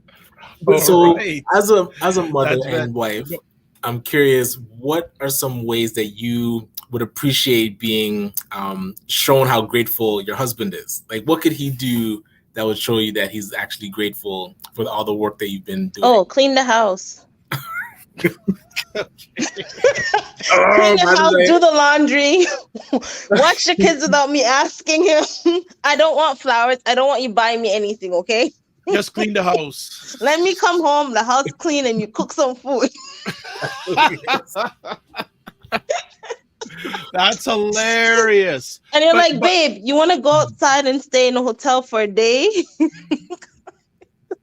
Speaker 2: so.
Speaker 1: Right.
Speaker 2: As a mother
Speaker 1: That's
Speaker 2: and wife, I'm curious, what are some ways that you would appreciate being shown how grateful your husband is? Like, what could he do that would show you that he's actually grateful for all the work that you've been doing?
Speaker 3: Oh, clean the house. Clean the house, do the laundry, watch the kids without me asking him. I don't want flowers. I don't want you buying me anything, okay?
Speaker 1: Just clean the house.
Speaker 3: Let me come home, the house clean, and you cook some food.
Speaker 1: That's hilarious.
Speaker 3: And you're like, babe, you want to go outside and stay in a hotel for a day?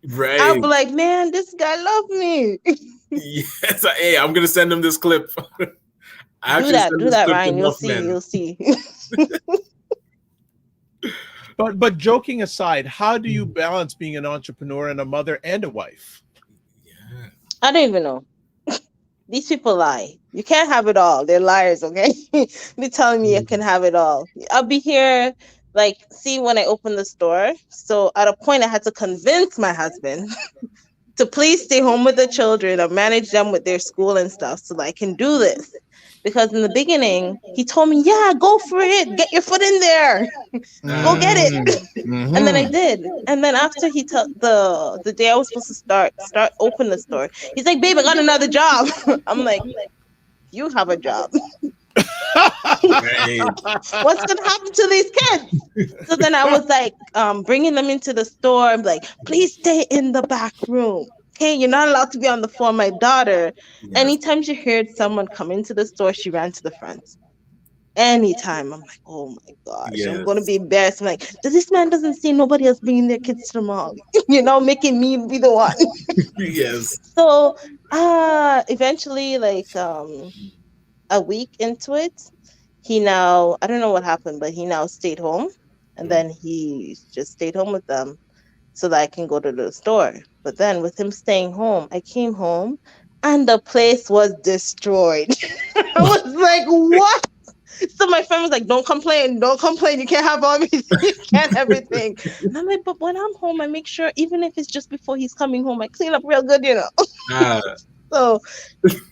Speaker 2: Right.
Speaker 3: I'll be like, man, this guy loves me.
Speaker 2: Yes. Hey, I'm gonna send him this clip.
Speaker 3: Do that, Ryan. You'll see.
Speaker 1: But joking aside, how do you balance being an entrepreneur and a mother and a wife?
Speaker 2: Yeah.
Speaker 3: I don't even know. These people lie. You can't have it all. They're liars, okay? They're telling me you can have it all. I'll be here, like, see, when I open the store. So at a point, I had to convince my husband to please stay home with the children and manage them with their school and stuff so that I can do this. Because in the beginning, he told me, yeah, go for it. Get your foot in there. Go get it.
Speaker 1: Mm-hmm.
Speaker 3: And then I did. And then after he took the day I was supposed to start open the store, he's like, babe, I got another job. I'm like, you have a job.
Speaker 2: Right.
Speaker 3: What's going to happen to these kids? So then I was like, bringing them into the store. I'm like, please stay in the back room. Okay, you're not allowed to be on the floor. My daughter, anytime she heard someone come into the store, she ran to the front. Anytime. I'm like, oh my gosh, I'm going to be embarrassed. I'm like, this man doesn't see nobody else bringing their kids to the mall, making me be the one.
Speaker 2: Yes.
Speaker 3: So eventually, like a week into it, I don't know what happened, but he now stayed home. And then he just stayed home with them so that I can go to the store. But then with him staying home, I came home and the place was destroyed. I was like, what? So my friend was like, don't complain. You can't have everything. You can't have everything. And I'm like, but when I'm home, I make sure, even if it's just before he's coming home, I clean up real good, So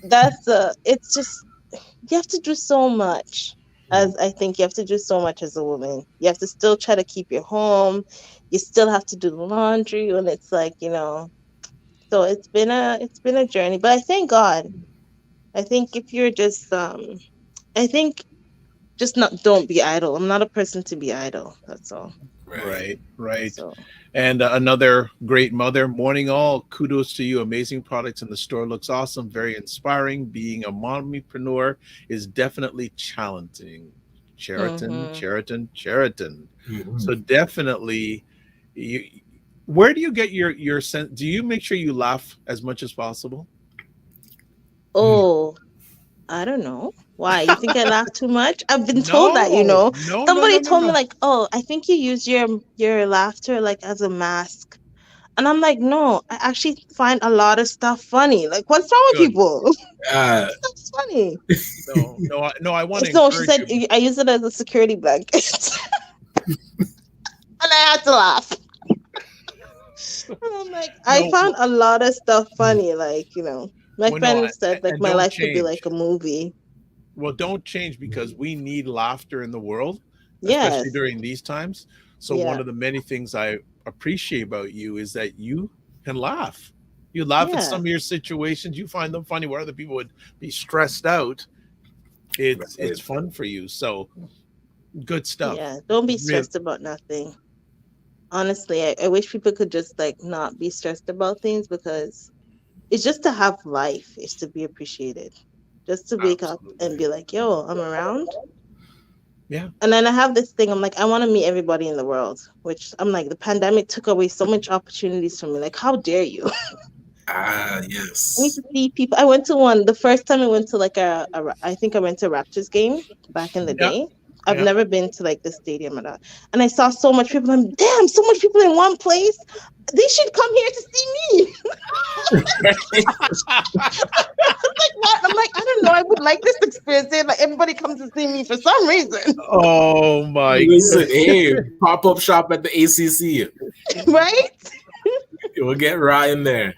Speaker 3: that's, it's just, you have to do so much. As I think you have to do so much as a woman. You have to still try to keep your home. You still have to do the laundry, and it's like, so it's been a journey. But I thank God. I think if you're just don't be idle. I'm not a person to be idle. That's all.
Speaker 1: Right.
Speaker 3: So.
Speaker 1: And another great mother. Morning all. Kudos to you. Amazing products in the store. Looks awesome. Very inspiring. Being a mommypreneur is definitely challenging. Cheriton.
Speaker 2: Mm-hmm.
Speaker 1: So definitely, where do you get your sense? Do you make sure you laugh as much as possible?
Speaker 3: Oh, I don't know. Why? You think I laugh too much? I've been told that, you
Speaker 1: No,
Speaker 3: know.
Speaker 1: no, no,
Speaker 3: Somebody
Speaker 1: no, no,
Speaker 3: told me
Speaker 1: no.
Speaker 3: like, "Oh, I think you use your laughter like as a mask." And I'm like, "No, I actually find a lot of stuff funny. Like, what's wrong with
Speaker 1: Good.
Speaker 3: people?
Speaker 2: Uh,
Speaker 3: Stuff's funny."
Speaker 1: No, no, no. I want to
Speaker 3: So she
Speaker 1: encourage
Speaker 3: said,
Speaker 1: you.
Speaker 3: I use it as a security blanket. And I had to laugh. And I'm like, I
Speaker 1: No,
Speaker 3: found a lot of stuff funny. Like, you know, my
Speaker 1: well, no,
Speaker 3: friend said like
Speaker 1: and
Speaker 3: my
Speaker 1: don't
Speaker 3: life could be
Speaker 1: change.
Speaker 3: like a movie.
Speaker 1: Well, don't change because we need laughter in the world, especially
Speaker 3: Yes.
Speaker 1: during these times. So one
Speaker 3: Yeah.
Speaker 1: of the many things I appreciate about you is that you can laugh. You laugh at
Speaker 3: Yeah.
Speaker 1: some of your situations. You find them funny where other people would be stressed out. It's
Speaker 2: right.
Speaker 1: fun for you. So good stuff.
Speaker 3: Yeah. Don't be
Speaker 1: Real
Speaker 3: stressed about nothing. Honestly, I wish people could just like not be stressed about things because it's just to have life, is to be appreciated. Just to wake up and
Speaker 1: absolutely.
Speaker 3: be like, yo, I'm around.
Speaker 1: Yeah.
Speaker 3: And then I have this thing, I'm like, I want to meet everybody in the world, which I'm like, the pandemic took away so much opportunities from me. Like, how dare you? I need
Speaker 2: Yes.
Speaker 3: to see people. I went to one, the first time I went to like I think I went to a Raptors game back in the
Speaker 1: Yeah.
Speaker 3: day. I've
Speaker 1: Yeah.
Speaker 3: never been to like the stadium and all. And I saw so much people. I'm damn, so much people in one place. They should come here to see me. Like what? I'm like, I don't know. I would like this experience. Like everybody comes to see me for some reason,
Speaker 1: Oh my
Speaker 2: Listen,
Speaker 1: god.
Speaker 2: hey, pop up shop at the ACC.
Speaker 3: right?
Speaker 2: We'll get Ryan there.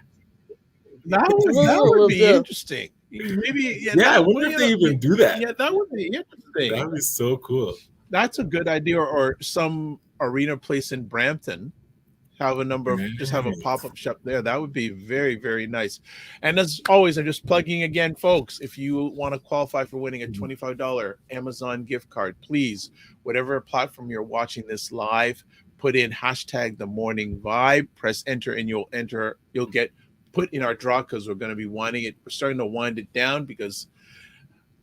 Speaker 1: That
Speaker 3: We'll
Speaker 1: would
Speaker 3: we'll
Speaker 1: be
Speaker 3: do.
Speaker 1: interesting. Maybe yeah,
Speaker 2: Yeah, I
Speaker 1: that
Speaker 2: wonder
Speaker 1: well,
Speaker 2: if they even do that.
Speaker 1: yeah, that would be interesting.
Speaker 2: That'd be so cool.
Speaker 1: That's a good idea. Or some arena place in Brampton. Have a number of just have a
Speaker 2: Right.
Speaker 1: pop-up shop there. That would be very, very nice. And as always, I'm just plugging again, folks. If you want to qualify for winning a $25 Amazon gift card, please, whatever platform you're watching this live, put in hashtag the morning vibe, press enter, and you'll get put in our draw because we're going to be winding it. We're starting to wind it down because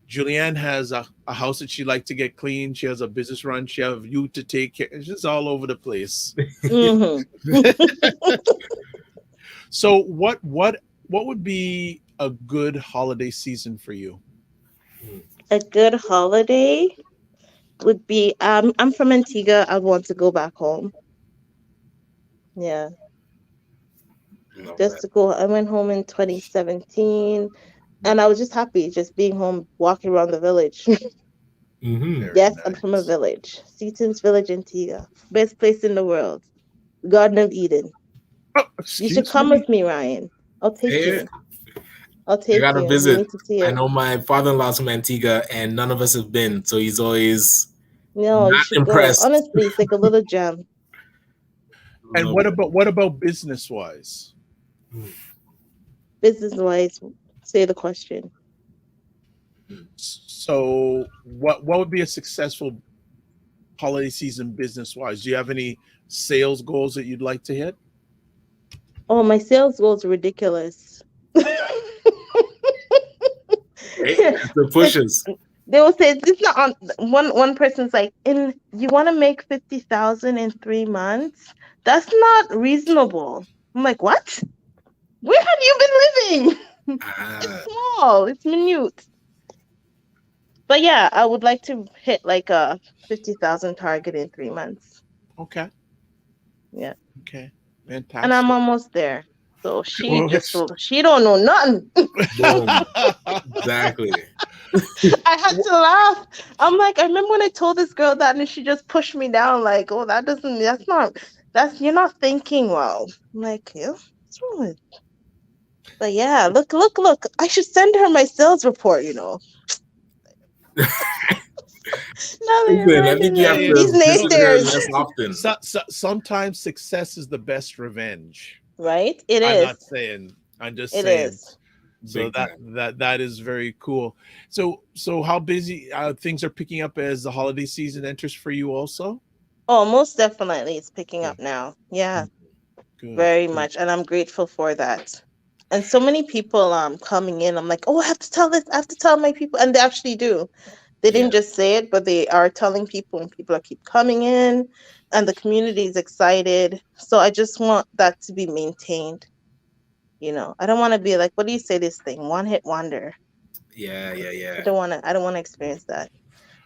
Speaker 1: Julianne has a house that she like to get clean. She has a business run. She have you to take care. It's just all over the place.
Speaker 3: Hmm.
Speaker 1: So what would be a good holiday season for you?
Speaker 3: A good holiday would be I'm from Antigua. I want to go back home. Yeah.
Speaker 2: Love
Speaker 3: Just
Speaker 2: that.
Speaker 3: to go. I went home in 2017 and I was just happy just being home, walking around the village.
Speaker 2: Mm-hmm.
Speaker 1: Very
Speaker 3: Yes, I'm from a
Speaker 1: nice.
Speaker 3: village. Seaton's Village, Antigua. Best place in the world. Garden of Eden.
Speaker 1: Oh,
Speaker 3: You should
Speaker 1: excuse
Speaker 3: come
Speaker 1: me.
Speaker 3: with me, Ryan. I'll take
Speaker 2: Hey,
Speaker 3: you. I'll
Speaker 2: I
Speaker 3: take
Speaker 2: gotta
Speaker 3: you. You
Speaker 2: visit.
Speaker 3: need to see
Speaker 2: I
Speaker 3: it.
Speaker 2: know my father-in-law's from Antigua, and none of us have been, so he's always
Speaker 3: No, you
Speaker 2: not
Speaker 3: should go.
Speaker 2: impressed.
Speaker 3: Honestly, it's like a little gem.
Speaker 1: And
Speaker 2: Love it.
Speaker 1: what about business wise?
Speaker 3: Business wise, say the question.
Speaker 1: So what would be a successful holiday season business wise? Do you have any sales goals that you'd like to hit?
Speaker 3: Oh, my sales goals are ridiculous.
Speaker 2: Right? The
Speaker 3: It's
Speaker 2: pushes.
Speaker 3: they will say it's not on one person's like in you want to make 50,000 in 3 months? That's not reasonable. I'm like, what? Where have you been living? It's
Speaker 2: Ah,
Speaker 3: small, it's minute. But yeah, I would like to hit like a 50,000 target in 3 months.
Speaker 1: Okay.
Speaker 3: Yeah.
Speaker 1: Okay.
Speaker 3: And I'm
Speaker 1: Fantastic.
Speaker 3: almost there. So
Speaker 1: Well,
Speaker 3: she don't know nothing.
Speaker 2: boom. Exactly.
Speaker 3: I had to laugh. I'm like, I remember when I told this girl that and she just pushed me down, like, oh, that's you're not thinking well. I'm like, yeah, what's wrong with but yeah, look. I should send her my sales report, you know. Now that you
Speaker 2: Listen, I
Speaker 3: mention
Speaker 2: think you have
Speaker 3: it,
Speaker 1: Hey,
Speaker 3: these
Speaker 2: to visit her
Speaker 3: naysayers,
Speaker 2: less often.
Speaker 1: sometimes success is the best revenge.
Speaker 3: right? It
Speaker 1: I'm
Speaker 3: is.
Speaker 1: not saying. I'm just
Speaker 3: It
Speaker 1: saying.
Speaker 3: is.
Speaker 1: So
Speaker 2: Big time.
Speaker 1: that is very cool. So how busy things are picking up as the holiday season enters for you also?
Speaker 3: Oh, most definitely it's picking
Speaker 1: Good,
Speaker 3: up now. Yeah,
Speaker 1: good,
Speaker 3: very
Speaker 1: good.
Speaker 3: much. And I'm grateful for that. And so many people coming in, I'm like, oh, I have to tell this, I have to tell my people. And they actually do. They
Speaker 2: Yeah.
Speaker 3: didn't just say it, but they are telling people, and people are keep coming in, and the community is excited. So I just want that to be maintained. You know, I don't want to be like, what do you say this thing? One hit wonder.
Speaker 2: Yeah, yeah,
Speaker 3: I
Speaker 2: yeah.
Speaker 3: don't want to. I don't want to experience that.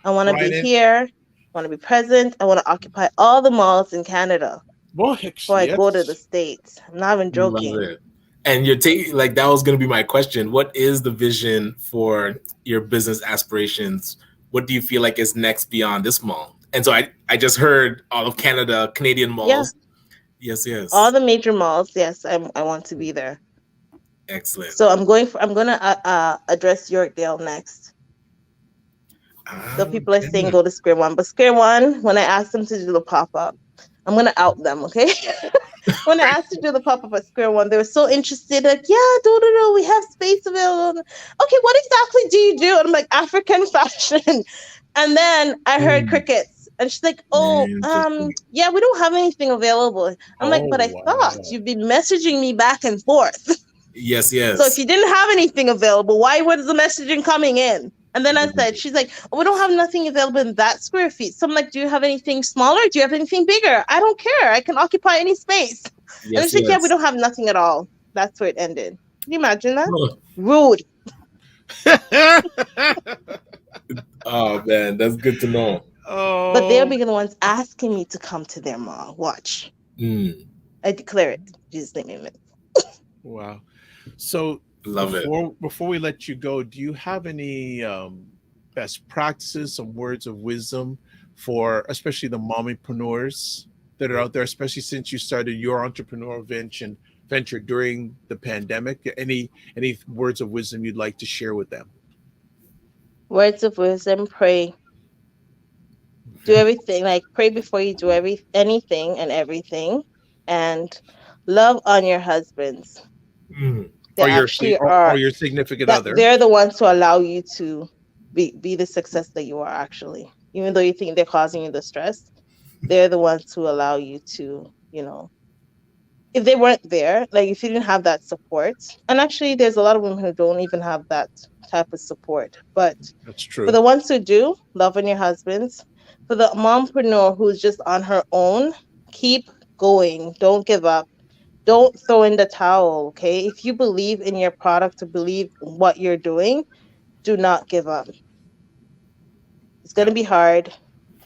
Speaker 3: I want to be
Speaker 1: Ryan,
Speaker 3: here. I want to be present. I want to occupy all the malls in Canada
Speaker 1: well,
Speaker 3: before I go to the
Speaker 1: yes.
Speaker 3: States. I'm not even
Speaker 2: Love
Speaker 3: joking.
Speaker 2: it. And you're taking like that was going to be my question. What is the vision for your business aspirations? What do you feel like is next beyond this mall? And so I just heard all of Canada, Canadian
Speaker 3: Yeah,
Speaker 2: malls. Yes,
Speaker 3: all
Speaker 2: yes.
Speaker 3: the major malls. Yes, I want to be there.
Speaker 2: Excellent.
Speaker 3: So I'm gonna address Yorkdale next. So people are saying
Speaker 2: Okay.
Speaker 3: go to Square One, but Square One, when I asked them to do the pop up, I'm gonna out them, okay? When I asked to do the pop up at Square One, they were so interested. Like, yeah, no, we have space available. Okay, what exactly do you do? And I'm like, African fashion. And then I heard
Speaker 2: Hmm.
Speaker 3: crickets, and she's like, oh,
Speaker 2: Interesting.
Speaker 3: yeah, we don't have anything available. I'm like,
Speaker 1: Oh,
Speaker 3: but I thought
Speaker 1: wow.
Speaker 3: you've been messaging me back and forth.
Speaker 2: Yes,
Speaker 3: So if
Speaker 2: yes.
Speaker 3: you didn't have anything available, why was the messaging coming in? And then I said, she's like, oh, we don't have nothing available in that square feet. So I'm like, do you have anything smaller? Do you have anything bigger? I don't care. I can occupy any space. And
Speaker 2: Yes,
Speaker 3: she's like, yeah, we
Speaker 2: yes.
Speaker 3: don't have nothing at all. That's where it ended. Can you imagine that?
Speaker 2: Oh,
Speaker 3: Rude.
Speaker 2: oh, man, that's good to know.
Speaker 3: But they'll
Speaker 1: Oh,
Speaker 3: be the ones asking me to come to their mall. Watch.
Speaker 2: Mm,
Speaker 3: I declare it. Jesus name, amen.
Speaker 1: wow. So
Speaker 2: love it.
Speaker 1: before we let you go, do you have any best practices, some words of wisdom for especially the mommypreneurs that are out there, especially since you started your entrepreneurial venture during the pandemic? Any words of wisdom you'd like to share with them?
Speaker 3: Words of wisdom, pray. Do everything. Like pray before you do anything and everything. And love on your husbands.
Speaker 2: Mm,
Speaker 3: They actually
Speaker 1: Or
Speaker 3: are
Speaker 1: your significant
Speaker 3: that
Speaker 1: other?
Speaker 3: they're the ones who allow you to be the success that you are actually. Even though you think they're causing you the stress, they're the ones who allow you to, if they weren't there, like if you didn't have that support, and actually there's a lot of women who don't even have that type of support. But
Speaker 1: That's
Speaker 3: for
Speaker 1: true.
Speaker 3: the ones who do, love on your husbands. For the mompreneur who's just on her own, keep going. Don't give up. Don't throw in the towel, okay? If you believe in your product, to believe in what you're doing, do not give up. It's going to
Speaker 1: Yeah.
Speaker 3: be hard.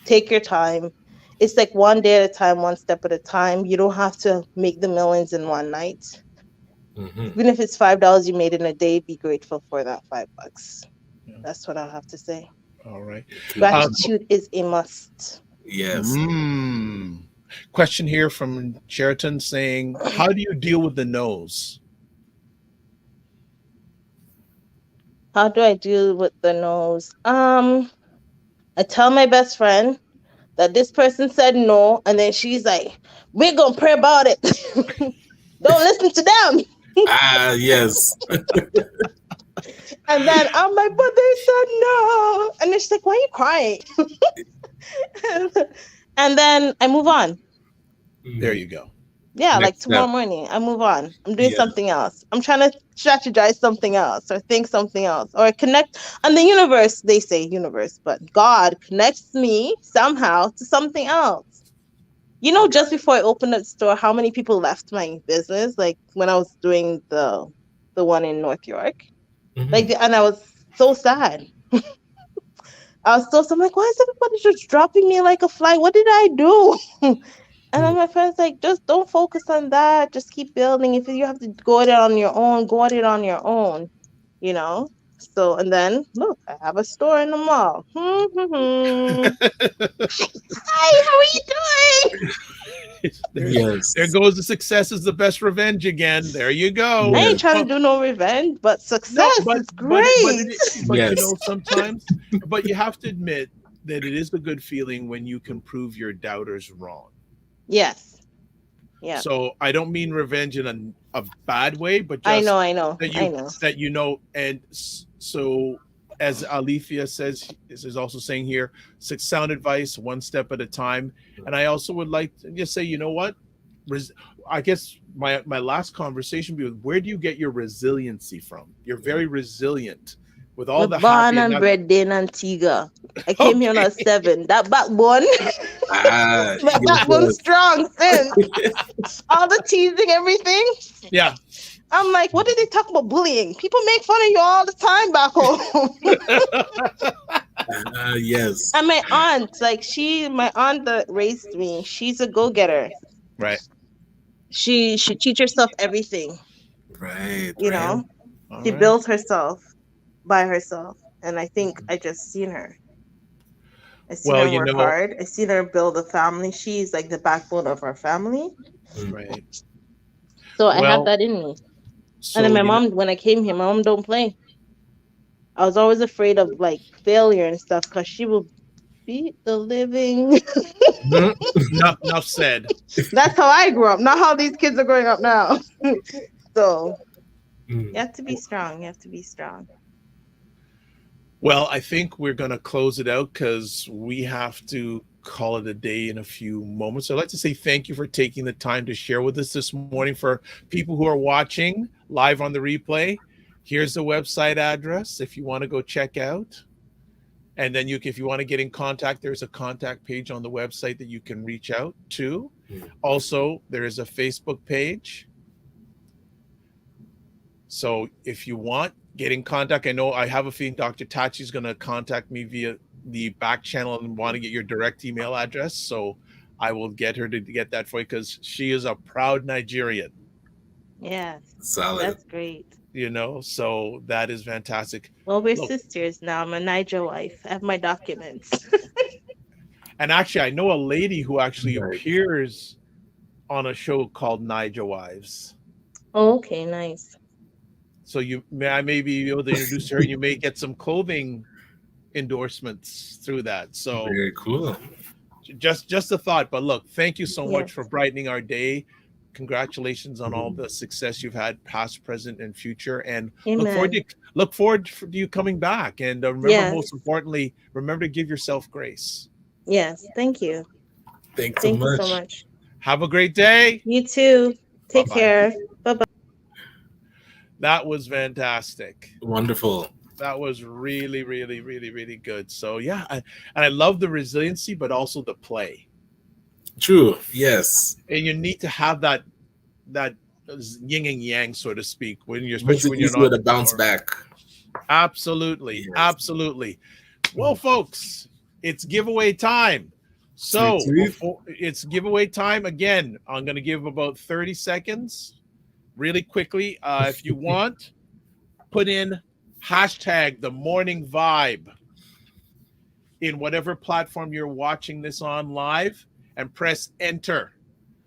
Speaker 3: Take your time. It's like one day at a time, one step at a time. You don't have to make the millions in one night.
Speaker 2: mhm.
Speaker 3: Even if it's $5 you made in a day, be grateful for that $5.
Speaker 1: Yeah.
Speaker 3: That's what I'll have to say.
Speaker 1: All right.
Speaker 2: Keep going.
Speaker 3: Gratitude is a must.
Speaker 2: Yes.
Speaker 1: Question here from Sheraton saying, how do you deal with the no's?
Speaker 3: How do I deal with the no's? I tell my best friend that this person said no, and then she's like, we're gonna pray about it. Don't listen to them.
Speaker 2: Ah, yes.
Speaker 3: And then I'm like, but they said no. And then she's like, why are you crying? And then I move on.
Speaker 1: There you go.
Speaker 3: Yeah, like
Speaker 2: Next
Speaker 3: tomorrow
Speaker 2: step.
Speaker 3: morning, I move on. I'm doing
Speaker 2: Yeah.
Speaker 3: something else. I'm trying to strategize something else or think something else or connect. And the universe, they say universe, but God connects me somehow to something else. Just before I opened the store, how many people left my business? Like when I was doing the one in North York,
Speaker 2: Mhm.
Speaker 3: and I was so sad. I'm like, why is everybody just dropping me like a fly? What did I do? And then my friend's like, just don't focus on that. Just keep building. If you have to go at it on your own, go at it on your own, you know? So, and then look, I have a store in the mall. Hi, how are you doing?
Speaker 2: Yes.
Speaker 1: There goes the success is the best revenge again. There you go.
Speaker 3: I
Speaker 2: Yes.
Speaker 3: ain't trying to do no revenge, but success is great.
Speaker 2: Yes.
Speaker 1: Sometimes, but you have to admit that it is a good feeling when you can prove your doubters wrong.
Speaker 3: Yes. Yeah.
Speaker 1: So I don't mean revenge in a bad way, but
Speaker 3: I
Speaker 1: just
Speaker 3: know.
Speaker 1: that and so as Alethea says, this is also saying here, sound advice, one step at a time. And I also would like to just say, you know what? I guess my last conversation was, where do you get your resiliency from? You're very resilient with all the
Speaker 3: born
Speaker 1: happy
Speaker 3: and bred in Antigua. I came here when I was 7. That backbone,
Speaker 2: Ah,
Speaker 3: that backbone strong since. All the teasing, everything.
Speaker 1: Yeah.
Speaker 3: I'm like, what did they talk about bullying? People make fun of you all the time back home.
Speaker 2: Yes.
Speaker 3: And my aunt, my aunt that raised me, she's a go-getter.
Speaker 1: Right.
Speaker 3: She teach herself everything,
Speaker 2: Right.
Speaker 3: you
Speaker 2: Right.
Speaker 3: know.
Speaker 1: All
Speaker 3: She
Speaker 1: right.
Speaker 3: built herself by herself. And I think I just seen her. I seen
Speaker 1: Well,
Speaker 3: her
Speaker 1: you
Speaker 3: work
Speaker 1: know,
Speaker 3: hard. I seen her build a family. She's like the backbone of our family.
Speaker 1: right.
Speaker 3: So I have
Speaker 1: Well,
Speaker 3: that in me. And then
Speaker 1: so
Speaker 3: my
Speaker 1: you know,
Speaker 3: mom, when I came here, my mom don't play. I was always afraid of like failure and stuff because she will beat the living.
Speaker 2: Mhm.
Speaker 1: enough said.
Speaker 3: That's how I grew up, not how these kids are growing up now. So
Speaker 2: Mm.
Speaker 3: you have to be strong. You have to be strong.
Speaker 1: Well, I think we're going to close it out because we have to call it a day in a few moments. So I'd like to say thank you for taking the time to share with us this morning. For people who are watching live on the replay, here's the website address if you want to go check out. And then if you want to get in contact, there's a contact page on the website that you can reach out to. Also, there is a Facebook page. So if you want, get in contact. I know I have a feeling Dr. Tachi is going to contact me via the back channel and want to get your direct email address. So I will get her to get that for you because she is a proud Nigerian.
Speaker 3: Yes,
Speaker 2: Solid.
Speaker 3: that's great.
Speaker 1: So that is fantastic.
Speaker 3: Well, we're
Speaker 1: Look,
Speaker 3: sisters now. I'm a Niger wife. I have my documents.
Speaker 1: and actually, I know a lady who actually
Speaker 2: Right.
Speaker 1: appears on a show called Niger Wives.
Speaker 3: Oh, okay, nice.
Speaker 1: So I may be able to introduce her. You may get some clothing endorsements through that. So
Speaker 2: Very cool.
Speaker 1: just a thought. But look, thank you so much
Speaker 3: Yes.
Speaker 1: for brightening our day. Congratulations on all the success you've had, past, present, and future. And
Speaker 3: Amen.
Speaker 1: look forward to you coming back. And remember,
Speaker 3: Yes.
Speaker 1: most importantly, remember to give yourself grace.
Speaker 3: Yes. Thank you.
Speaker 2: Thanks so
Speaker 3: Thank you
Speaker 2: much.
Speaker 3: so much.
Speaker 1: Have a great day.
Speaker 3: You too. Take
Speaker 1: Bye-bye.
Speaker 3: care. Bye-bye.
Speaker 1: That was fantastic.
Speaker 2: Wonderful.
Speaker 1: That was really, really, really, really good. So yeah, and I love the resiliency, but also the play.
Speaker 2: True. Yes.
Speaker 1: And you need to have that yin and yang, so to speak, when you're
Speaker 2: Makes
Speaker 1: especially
Speaker 2: it
Speaker 1: when you're
Speaker 2: easier
Speaker 1: not
Speaker 2: to bounce back.
Speaker 1: Absolutely,
Speaker 2: Yes.
Speaker 1: absolutely. Well, folks, it's giveaway time. So
Speaker 2: Sweet.
Speaker 1: it's giveaway time again. I'm going to give about 30 seconds, really quickly. If you want, put in hashtag the morning vibe in whatever platform you're watching this on live and press enter.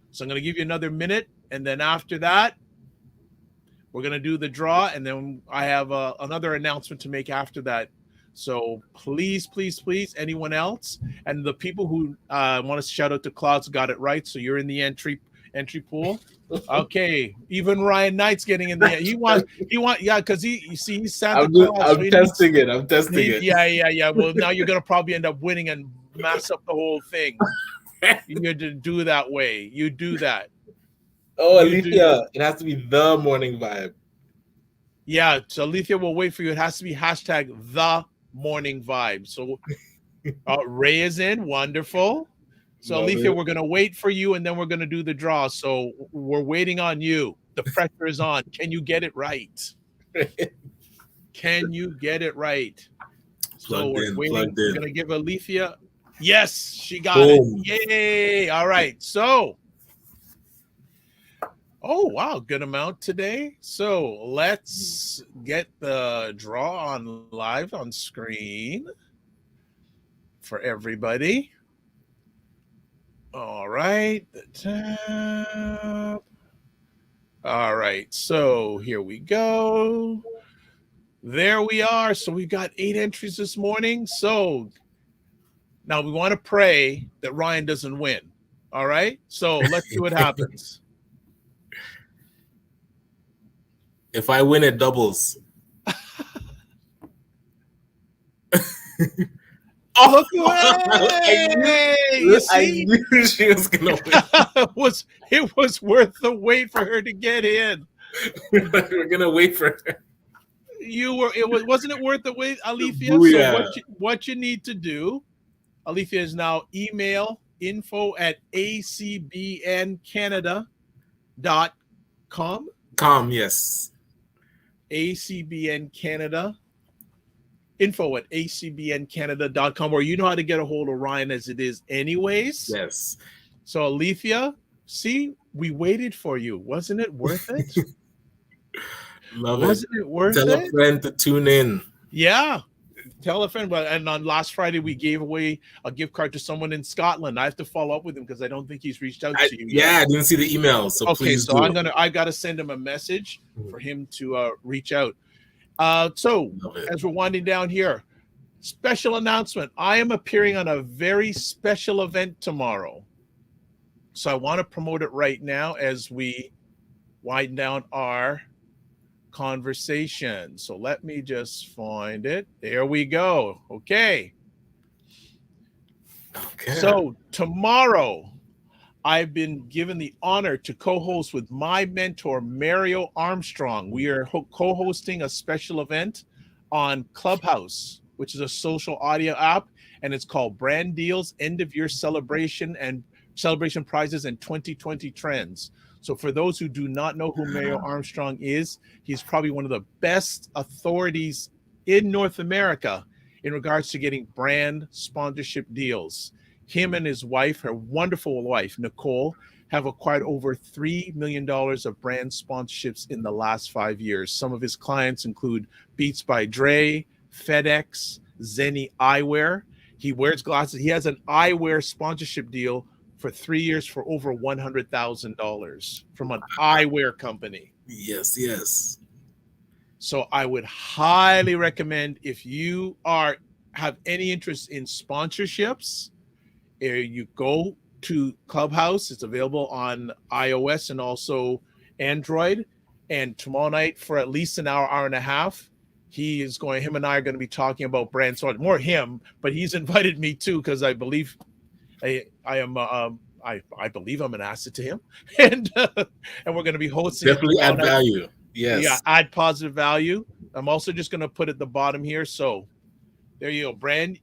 Speaker 1: So I'm going to give you another minute. And then after that, we're going to do the draw. And then I have another announcement to make after that. So please, please, please, anyone else? And the people who want to shout out to Clouds got it right. So you're in the entry pool. Okay, even Ryan Knight's getting in there. He wants, yeah, because he's Santa Claus.
Speaker 2: I'm testing it. I'm testing it.
Speaker 1: Yeah. Well, now you're gonna probably end up winning and mess up the whole thing. You need to do that way. You do that.
Speaker 2: Oh, Alethea, it has to be the morning vibe.
Speaker 1: Yeah, so Alethea will wait for you. It has to be hashtag the morning vibe. So Ray is in. Wonderful. So Alethea, we're going to wait for you and then we're going to do the draw. So we're waiting on you. The pressure is on. Can you get it right? Can you get it right? So we're waiting. We're going to give Alethea. Yes, she got it. Yay. All right. So, oh, wow. Good amount today. So let's get the draw on live on screen for everybody. All right, the tab. All right, so here we go. There we are. So we got 8 entries this morning. So now we want to pray that Ryan doesn't win. All right, so let's see what happens.
Speaker 2: If I win, it doubles.
Speaker 1: Oh, look away!
Speaker 2: I knew she was gonna win.
Speaker 1: It was worth the wait for her to get in.
Speaker 2: We're gonna wait for her.
Speaker 1: Wasn't it worth the wait, Alethea?
Speaker 2: Booyah.
Speaker 1: So what you need to do, Alethea, is now email info@acbncanada.com.
Speaker 2: Yes.
Speaker 1: ACBN Canada. Info at acbncanada.com, or you know how to get a hold of Ryan as it is anyways.
Speaker 2: Yes.
Speaker 1: So Alethea, see, we waited for you. Wasn't it worth it?
Speaker 2: Wasn't
Speaker 1: it worth
Speaker 2: Tell
Speaker 1: it?
Speaker 2: a friend to tune in.
Speaker 1: Yeah. Tell a friend. And on last Friday, we gave away a gift card to someone in Scotland. I have to follow up with him because I don't think he's reached out to you yet.
Speaker 2: Yeah, I didn't see the email. So
Speaker 1: okay,
Speaker 2: please
Speaker 1: so
Speaker 2: do.
Speaker 1: I gotta send him a message for him to reach out. So as we're winding down here, special announcement. I am appearing on a very special event tomorrow. So I want to promote it right now as we wind down our conversation. So let me just find it. There we go. Okay. So tomorrow, I've been given the honor to co-host with my mentor, Mario Armstrong. We are co-hosting a special event on Clubhouse, which is a social audio app, and it's called Brand Deals End of Year Celebration and Celebration Prizes and 2020 Trends. So for those who do not know who Mario Armstrong is, he's probably one of the best authorities in North America in regards to getting brand sponsorship deals. Him and his wife, her wonderful wife, Nicole, have acquired over $3 million of brand sponsorships in the last 5 years. Some of his clients include Beats by Dre, FedEx, Zenni Eyewear. He wears glasses. He has an eyewear sponsorship deal for 3 years for over $100,000 from an eyewear company.
Speaker 2: Yes.
Speaker 1: So I would highly recommend, if you have any interest in sponsorships, you go to Clubhouse. It's available on iOS and also Android. And tomorrow night, for at least an hour and a half, him and I are going to be talking about brand. So more him, but he's invited me too, because I believe I believe I'm an asset to him, and we're going to be hosting.
Speaker 2: Definitely add value. Yes.
Speaker 1: Yeah, add positive value. I'm also just going to put at the bottom here. So there you go. Brand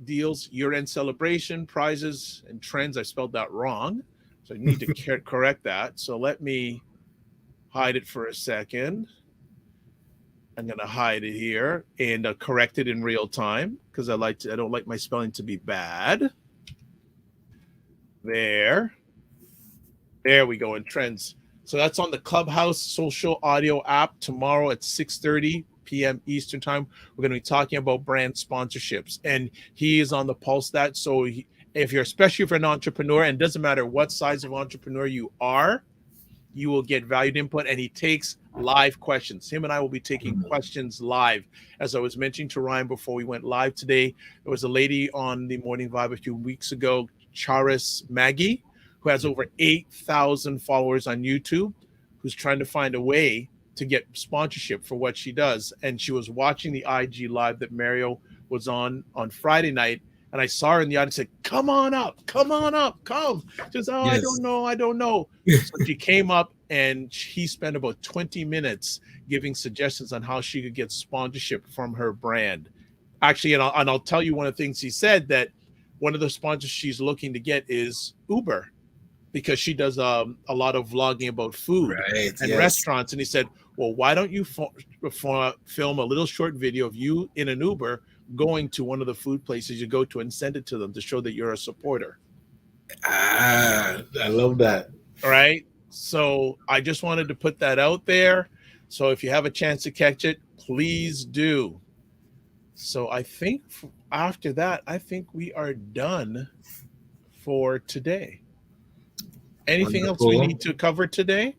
Speaker 1: Deals year-end celebration, prizes, and trends. I spelled that wrong, so I need to correct that. So let me hide it for a second. I'm going to hide it here and correct it in real time because I don't like my spelling to be bad. There we go in trends. So that's on the Clubhouse social audio app tomorrow at 6:30 p.m. Eastern time. We're going to be talking about brand sponsorships, and he is on the pulse of that. So especially if you're an entrepreneur, and it doesn't matter what size of entrepreneur you are, you will get valued input, and he takes live questions. Him and I will be taking questions live. As I was mentioning to Ryan before we went live today, there was a lady on the Morning Vibe a few weeks ago, Charis Maggie, who has over 8,000 followers on YouTube, who's trying to find a way to get sponsorship for what she does. And she was watching the IG live that Mario was on Friday night. And I saw her in the audience and said, come on up, come. She says, yes. I don't know. So she came up and he spent about 20 minutes giving suggestions on how she could get sponsorship from her brand. Actually, and I'll tell you one of the things he said, that one of the sponsors she's looking to get is Uber, because she does a lot of vlogging about food and restaurants. And he said, well, why don't you film a little short video of you in an Uber going to one of the food places you go to and send it to them to show that you're a supporter.
Speaker 2: I love that.
Speaker 1: All right. So I just wanted to put that out there. So if you have a chance to catch it, please do. So I think after that, we are done for today. Anything else we need to cover today?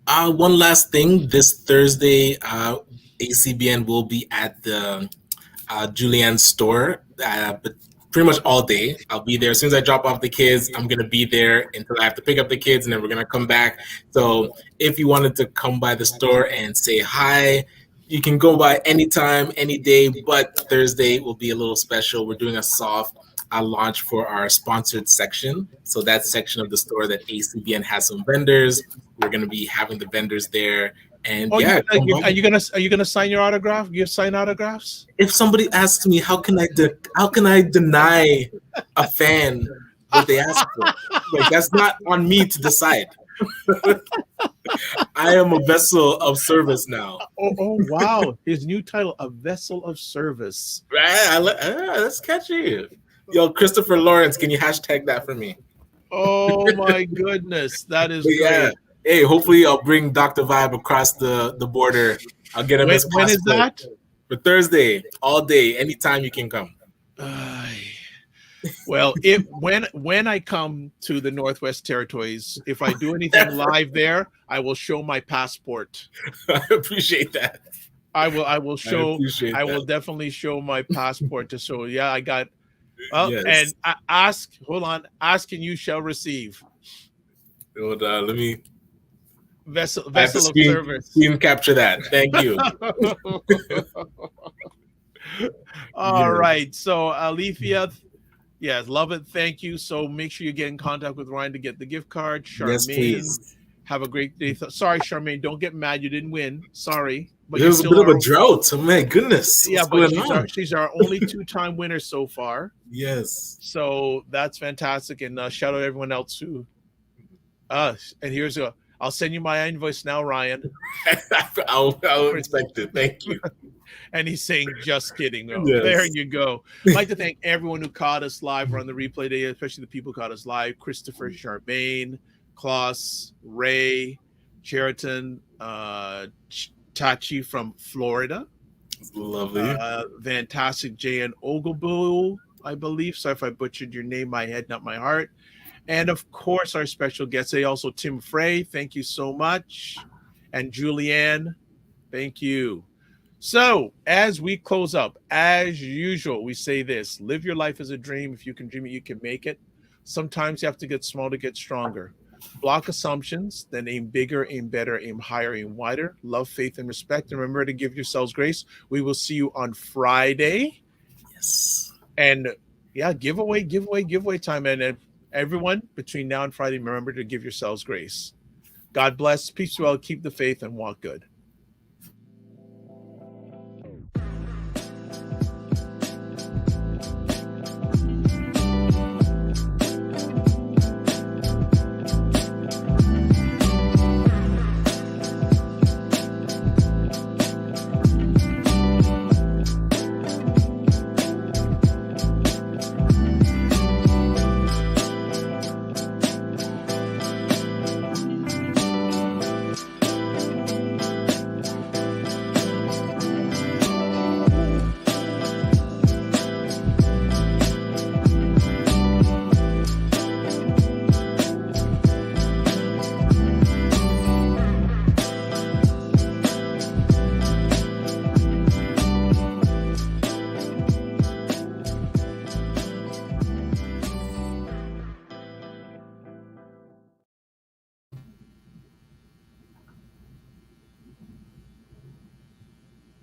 Speaker 2: One last thing. This Thursday, ACBN will be at the Juliann store, but pretty much all day. I'll be there. As soon as I drop off the kids, I'm going to be there until I have to pick up the kids, and then we're going to come back. So if you wanted to come by the store and say hi, you can go by anytime, any day, but Thursday will be a little special. We're doing a soft launch for our sponsored section. So that section of the store that ACBN has some vendors. We're going to be having the vendors there. And are
Speaker 1: you gonna sign your autograph? You sign autographs?
Speaker 2: If somebody asks me, how can I deny a fan what they ask for? Like, that's not on me to decide. I am a vessel of service now.
Speaker 1: Oh, wow. His new title, A Vessel of Service.
Speaker 2: Right? That's catchy. Yo, Christopher Lawrence, can you hashtag that for me?
Speaker 1: Oh my goodness. That is great.
Speaker 2: Yeah. Hey, hopefully I'll bring Dr. Vibe across the border. I'll get him his passport.
Speaker 1: When is that?
Speaker 2: For Thursday, all day, anytime you can come.
Speaker 1: Well, when I come to the Northwest Territories, if I do anything live there, I will show my passport.
Speaker 2: I appreciate that.
Speaker 1: I will show. I will
Speaker 2: that.
Speaker 1: definitely show my passport to show. Yeah, I got.
Speaker 2: Yes.
Speaker 1: And ask. Hold on. Ask and you shall receive.
Speaker 2: Hold on. Let me.
Speaker 1: Vessel of service.
Speaker 2: Screen capture that. Thank you.
Speaker 1: All right. So Alethea. Yes, love it. Thank you. So make sure you get in contact with Ryan to get the gift card. Charmaine,
Speaker 2: yes, please.
Speaker 1: Have a great day. Sorry, Charmaine, don't get mad. You didn't win. Sorry. But
Speaker 2: There's a bit of a drought. Oh, my goodness.
Speaker 1: Yeah, but she's our only 2-time winner so far.
Speaker 2: Yes.
Speaker 1: So that's fantastic. And shout out to everyone else who. And I'll send you my invoice now, Ryan.
Speaker 2: I'll expect it. Thank you.
Speaker 1: And he's saying, just kidding. Oh,
Speaker 2: yes.
Speaker 1: There you go. I'd like to thank everyone who caught us live or on the replay day, especially the people who caught us live. Christopher, Charmaine, Klaus, Ray, Cheriton, Tachi from Florida.
Speaker 2: Lovely.
Speaker 1: Fantastic. J.N. Oglebu, I believe. Sorry if I butchered your name, my head, not my heart. And of course, our special guest, also Tim Frey. Thank you so much. And Juliann, thank you. So as we close up, as usual, we say this: live your life as a dream. If you can dream it, you can make it. Sometimes you have to get small to get stronger. Block assumptions, then aim bigger, aim better, aim higher, aim wider. Love, faith, and respect. And remember to give yourselves grace. We will see you on Friday.
Speaker 2: Yes.
Speaker 1: And yeah, giveaway time. And everyone, between now and Friday, remember to give yourselves grace. God bless. Peace to all. Keep the faith and walk good.